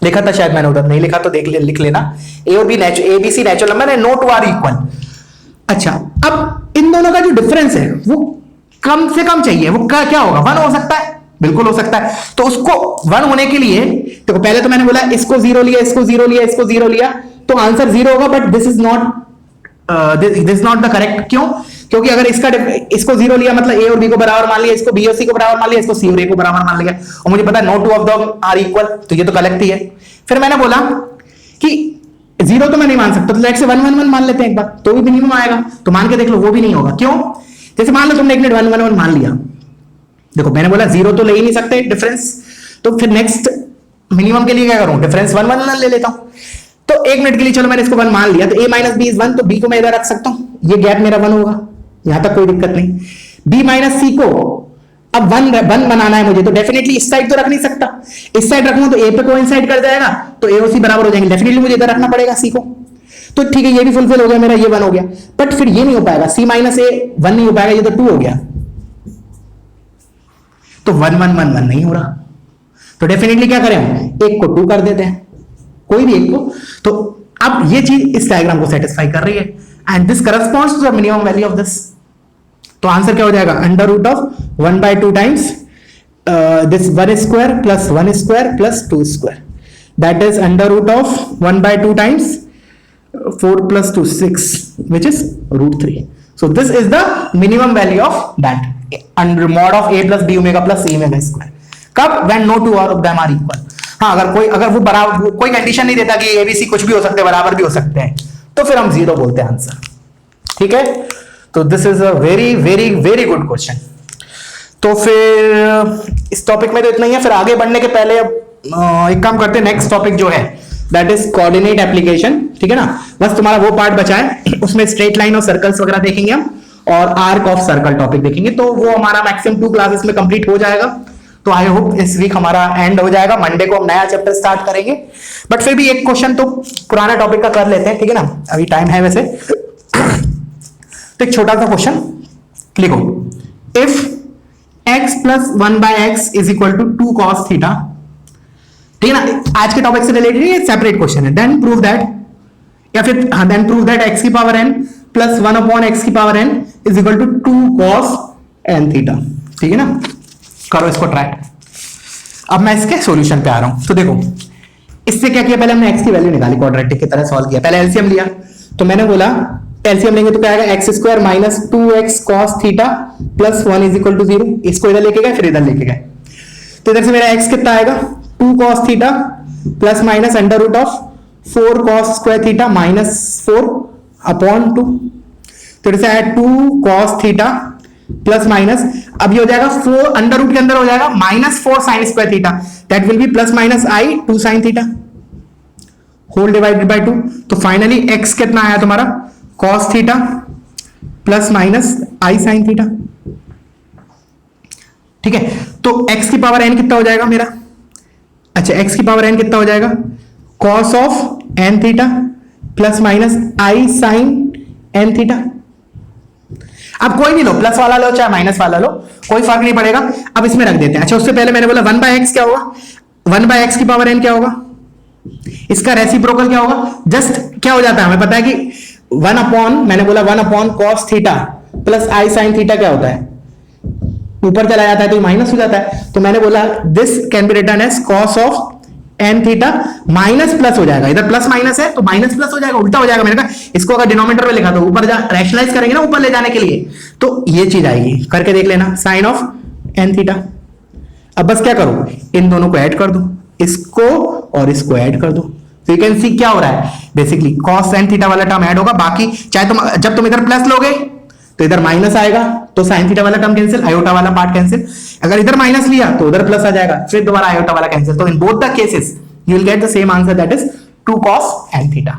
लिखा था शायद मैंने उधर, नहीं लिखा तो लिख लेना, ए और B A B C natural number है, नो टू आर इक्वल। अच्छा, अब इन दोनों का जो डिफरेंस है वो कम से कम चाहिए, वो क्या होगा, 1 हो सकता है, बिल्कुल हो सकता है। तो उसको 1 होने के लिए देखो, पहले तो मैंने बोला इसको 0 लिया, इसको 0 लिया, इसको 0 लिया, तो आंसर 0 होगा, but this is not the correct. क्यों? क्योंकि अगर इसको 0 लिया मतलब ए और बी को बराबर मान लिया, इसको बी और सी को बराबर मान लिया, इसको सी और ए को बराबर मान लिया, और मुझे पता है no two of the are equal, तो ये तो करेक्ट ही है। फिर मैंने बोला कि 0 तो मैं नहीं मान सकता, तो लेट से 1 1 1 मान लेते हैं एक बार, तो भी मिनिमम आएगा। तो मान के देख लो, वो भी नहीं होगा। क्यों? जैसे मान लो तुमने 1 1 1 1 मान लिया, देखो मैंने बोला 0 तो ले ही नहीं सकते डिफरेंस, तो फिर नेक्स्ट मिनिमम के लिए क्या करूं, डिफरेंस 1 1 ले लेता हूं। तो 1 मिनट के लिए चलो मैंने इसको 1 मान लिया, तो a माइनस बी इज 1, तो b को मैं इधर रख सकता हूं, ये गैप मेरा 1 होगा, यहां तक कोई दिक्कत नहीं। b माइनस सी को अब 1 बनाना है मुझे, तो डेफिनेटली इस साइड तो रख नहीं सकता, इस साइड रखूं तो a पे कोइंसाइड कर जाएगा, तो a और c बराबर हो जाएंगे, डेफिनेटली मुझे इधर रखना पड़ेगा c को। तो ठीक है, ये भी फुलफिल हो गया मेरा, ये 1 हो गया, बट फिर ये नहीं हो पाएगा, c माइनस a 1 नहीं हो पाएगा, ये तो 2 हो गया, तो 1 1 1 1 नहीं हो रहा। तो डेफिनेटली क्या करें, एक को 2 कर देते हैं, कोई भी एक को। तो अब ये चीज इस डायग्राम को सेटिस्फाई कर रही है, and this corresponds to the minimum value of this. तो आंसर क्या हो जाएगा, under root of 1/2 times this 1 square plus 1 square plus 2 square, that is under root of 1/2 times 4 plus 2 6, which is √3. So this is the minimum value of that under mod of a plus b omega plus c omega square. कब? when no two of them are equal. हाँ, अगर वो बराबर, कोई condition नहीं देता कि ए B सी कुछ भी हो सकते हैं, बराबर भी हो सकते हैं, तो फिर हम 0 बोलते हैं आंसर। ठीक है, तो this is a very very very good question. तो फिर इस टॉपिक में तो इतना ही है। फिर आगे बढ़ने के पहले एक काम करते हैं, नेक्स्ट टॉपिक जो है दैट इज कोऑर्डिनेट एप्लीकेशन। ठीक है ना, बस तुम्हारा वो पार्ट बचा है, उसमें स्ट्रेट लाइन और सर्कल्स वगैरह देखेंगे हम, और आर्क ऑफ सर्कल टॉपिक देखेंगे, तो वो हमारा मैक्सिमम 2 क्लासेस में कंप्लीट हो जाएगा। तो आई होप इस वीक हमारा एंड हो जाएगा, मंडे को हम नया चैप्टर स्टार्ट करेंगे, बट फिर भी एक क्वेश्चन तो पुराना टॉपिक का कर लेते हैं। ठीक है ना, अभी टाइम है वैसे। तो एक छोटा सा क्वेश्चन लिखो, if x plus 1/x is equal to 2 cos theta. ठीक है ना, आज के टॉपिक से रिलेटेड ये सेपरेट क्वेश्चन है। देन प्रूव दैट, या फिर हाँ, देन प्रूव दैट x की पावर n प्लस 1/x की power n is equal to 2 cos n theta. ठीक है ना, करो इसको ट्राई। अब मैं इसके सॉल्यूशन पे आ रहा हूं। तो देखो, इससे क्या किया, पहले हमने x की वैल्यू निकाली, क्वाड्रेटिक की तरह सॉल्व किया, पहले एलसीएम लिया। तो मैंने बोला एलसीएम लेंगे तो क्या आएगा, x square minus 2x cos theta plus 1 is equal to 0। इसको इधर लेके गए, फिर इधर लेके गए, तो इधर से मेरा x कितना आएगा, 2 cos theta plus minus under root of 4 cos square theta minus 4 upon 2। तो इधर से आया 2 cos थीटा प्लस माइनस, अब ये हो जाएगा 4 अंडर रूट के अंदर हो जाएगा minus 4 sin square theta, that will be plus minus i 2 sin theta whole divided by 2। तो फाइनली x कितना आया तुम्हारा, cos theta plus minus i sin theta. ठीक है, तो x की पावर n कितना हो जाएगा मेरा, अच्छा x की पावर n कितना हो जाएगा, cos of n theta plus minus i sin n theta. अब कोई भी लो, प्लस वाला लो चाहे माइनस वाला लो, कोई फर्क नहीं पड़ेगा। अब इसमें रख देते हैं। अच्छा, उससे पहले मैंने बोला 1/x क्या होगा, 1/x की पावर n क्या होगा, इसका रेसिप्रोकल क्या होगा, जस्ट क्या हो जाता है हमें पता है कि 1 अपॉन, मैंने बोला 1 upon cos theta plus i sin theta क्या होता है, ऊपर चला जाता है तो माइनस हो जाता है। तो मैंने बोला this can be written as cos of n theta minus plus हो जाएगा, इधर प्लस माइनस है तो माइनस प्लस हो जाएगा, उल्टा हो जाएगा। मैंने कहा इसको अगर डिनोमिनेटर में लिखा तो ऊपर रैशनलाइज करेंगे ना ऊपर ले जाने के लिए, तो ये चीज आएगी, करके देख लेना, साइन ऑफ n थीटा। अब बस क्या करो, इन दोनों को ऐड कर दो, इसको और इसको ऐड कर दो, तो यू कैन सी क्या हो रहा है, बेसिकली cos sin थीटा वाला टर्म ऐड होगा, बाकी चाहे तुम जब तुम इधर प्लस लोगे तो इधर माइनस आएगा, तो sin थीटा वाला टर्म कैंसिल, आयोटा वाला पार्ट कैंसिल, अगर इधर माइनस लिया तो उधर प्लस आ जाएगा, फिर दोबारा आयोटा वाला कैंसिल, तो in both the cases you will get the same answer, that is 2 cos n theta.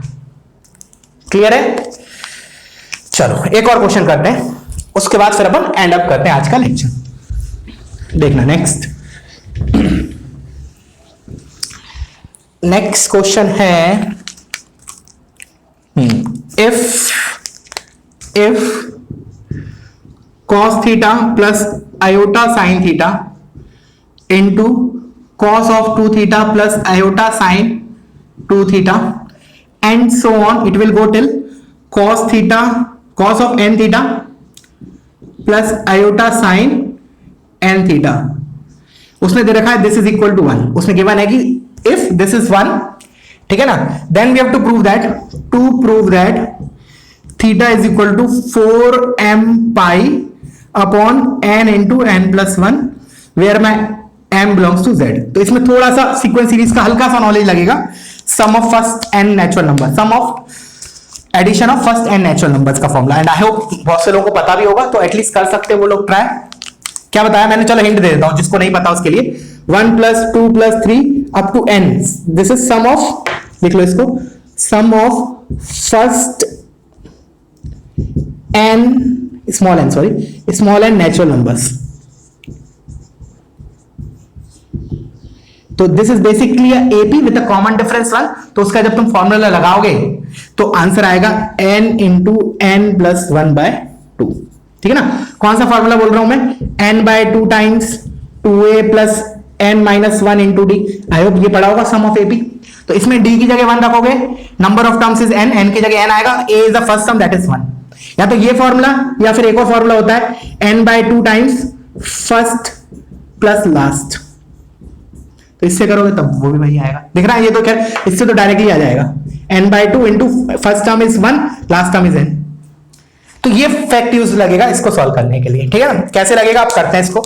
Clear है? चलो एक और क्वेश्चन करते हैं, उसके बाद फिर अपन एंड अप करते हैं आज का लेक्चर। देखना नेक्स्ट क्वेश्चन है, if cos theta plus iota sin theta into cos of 2 theta plus iota sin 2 theta and so on, it will go till cos of n theta plus iota sin n theta। उसने दे रखा है this is equal to 1, उसने given है कि if this is 1, ठीक है ना, then we have to prove that theta is equal to 4m pi upon n into n plus 1 where my m belongs to z। तो इसमें थोड़ा सा सीक्वेंस सीरीज का हल्का सा नॉलेज लगेगा, sum of first n natural number, sum of addition of first n natural numbers का formula, and I hope बहुत से लोगों को पता भी होगा, तो एटलीस्ट कर सकते हैं वो लोग ट्राई। क्या बताया मैंने, चलो हिंट दे देता हूं जिसको नहीं पता उसके लिए, 1 plus 2 plus 3 up to n, this is sum of, लिख लो इसको, sum of first n small n natural numbers. तो this is basically AP with a common difference 1, तो उसका जब तुम फॉर्मूला लगाओगे तो आंसर आएगा n into n plus 1 by 2, ठीक है ना। कौन सा फॉर्मूला बोल रहा हूं मैं, n by 2 times 2a plus n minus 1 into d, I hope ये पढ़ा होगा सम ऑफ एपी। तो इसमें d की जगह 1 रखोगे, number of terms is n की जगह n आएगा, a is the first term that is 1, या तो ये फॉर्मूला या फिर एक और फॉर्मूला होता है n by 2 times first plus last, तो इससे करोगे तब वो भी वही आएगा, दिख रहा है, ये तो खैर इससे तो डायरेक्टली आ जाएगा, n by 2 into first term is 1 last term is n। तो ये फैक्ट यूज लगेगा इसको सॉल्व करने के लिए, ठीक है ना। कैसे लगेगा आप करते हैं इसको,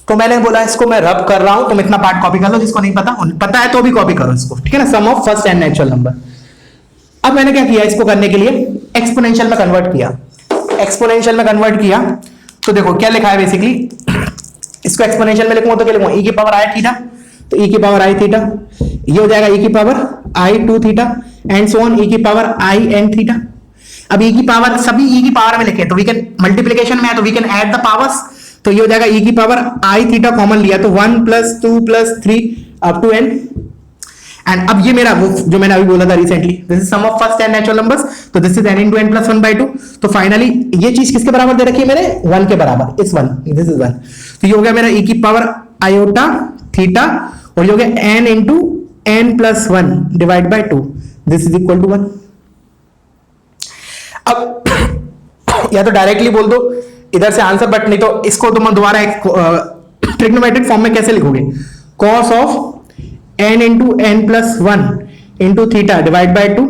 तो मैंने बोला इसको मैं रब कर रहा हूं, तुम इतना पार्ट कॉपी कर लो, जिसको नहीं पता है तो भी कॉपी करो इसको, ठीक है ना, sum of first n natural number. अब मैंने क्या किया, इसको करने के लिए एक्सपोनेंशियल में कन्वर्ट किया, तो देखो क्या लिखा है बेसिकली, इसको एक्सपोनेंशियल में लिखूंगा तो क्या लिखूंगा, e की पावर i थीटा, तो e की पावर i थीटा, ये हो जाएगा e की power i2 theta and so on e की पावर i n थीटा। अब e की पावर सभी e की पावर में लिखे, तो वी कैन मल्टीप्लिकेशन में है तो we can add the powers, तो ये हो जाएगा e की पावर i थीटा कॉमन लिया तो 1 plus 2 plus 3 up to n, and अब ये मेरा वो जो मैंने अभी बोला था recently, this is sum of first n natural numbers, तो this is n into n plus 1 by 2। तो फाइनली ये चीज किसके बराबर दे रखी है मेरे, 1 के बराबर, इस 1, दिस इज 1, तो ये हो गया मेरा e की पावर आयोटा थीटा, और ये हो गया n into n plus 1 divide by 2, this is equal to 1। अब या तो डायरेक्टली बोल दो इधर से आंसर, बट नहीं तो इसको तुम दोबारा एक ट्रिग्नोमेट्रिक फॉर्म में कैसे लिखोगे, cos of n into n plus 1 into theta divide by 2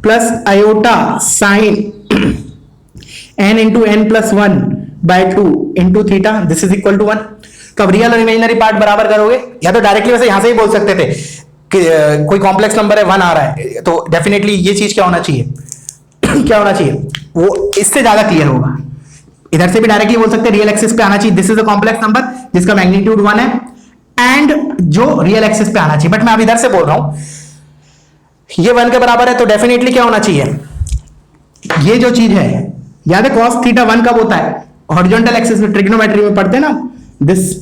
plus iota sine n into n plus 1 by 2 into theta, this is equal to 1। तो अब रियल और इमेजिनरी पार्ट बराबर करोगे, या तो डायरेक्टली वैसे यहां से ही बोल सकते थे कि कोई कॉम्प्लेक्स नंबर है 1 आ रहा है, तो डेफिनेटली ये चीज क्या होना चाहिए क्या होना चाहिए, वो इससे ज्यादा क्लियर होगा। इधर से भी डायरेक्टली बोल सकते हैं रियल एक्सिस पे आना चाहिए, this is a complex number जिसका मैग्नीट्यूड 1 है एंड जो रियल एक्सिस पे आना चाहिए, बट मैं अब इधर से बोल रहा हूं ये 1 के बराबर है, तो डेफिनेटली क्या होना चाहिए, ये जो चीज है, याद है cos थीटा 1 कब होता है, हॉरिजॉन्टल एक्सिस में, ट्रिग्नोमेट्री में पढ़ते हैं ना दिस,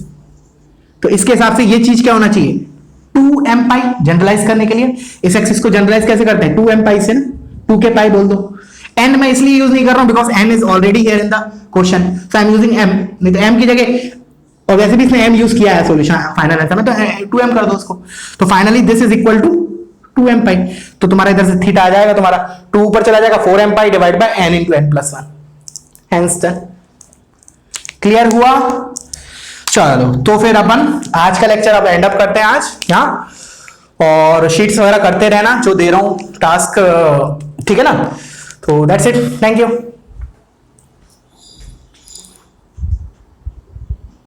तो इसके हिसाब से ये चीज क्या होना चाहिए 2m पाई, जनरलाइज करने के लिए इस एक्सिस को जनरलाइज कैसे करते हैं 2m पाई से ना, 2 के पाई बोल दो, n मैं इसलिए यूज नहीं कर रहा हूं because n is already here in the question, so I am using m, नहीं तो m की जगह, और वैसे भी इसने m यूज किया है सॉल्यूशन फाइनल आंसर में, तो 2m कर दो उसको, तो finally this is equal to 2m pi, तो तुम्हारा इधर से थीटा आ जाएगा, तुम्हारा 2 ऊपर चला जाएगा, 4m pi divide by n into n plus 1, hence done. Clear हुआ? चलो तो फिर अपन आज का लेक्चर अब एंड अप करते हैं आज यहाँ, और शीट्स वगैरह करते रहना जो दे रहा हूं टास्क, ठीक है ना, तो दैट्स इट, थैंक यू।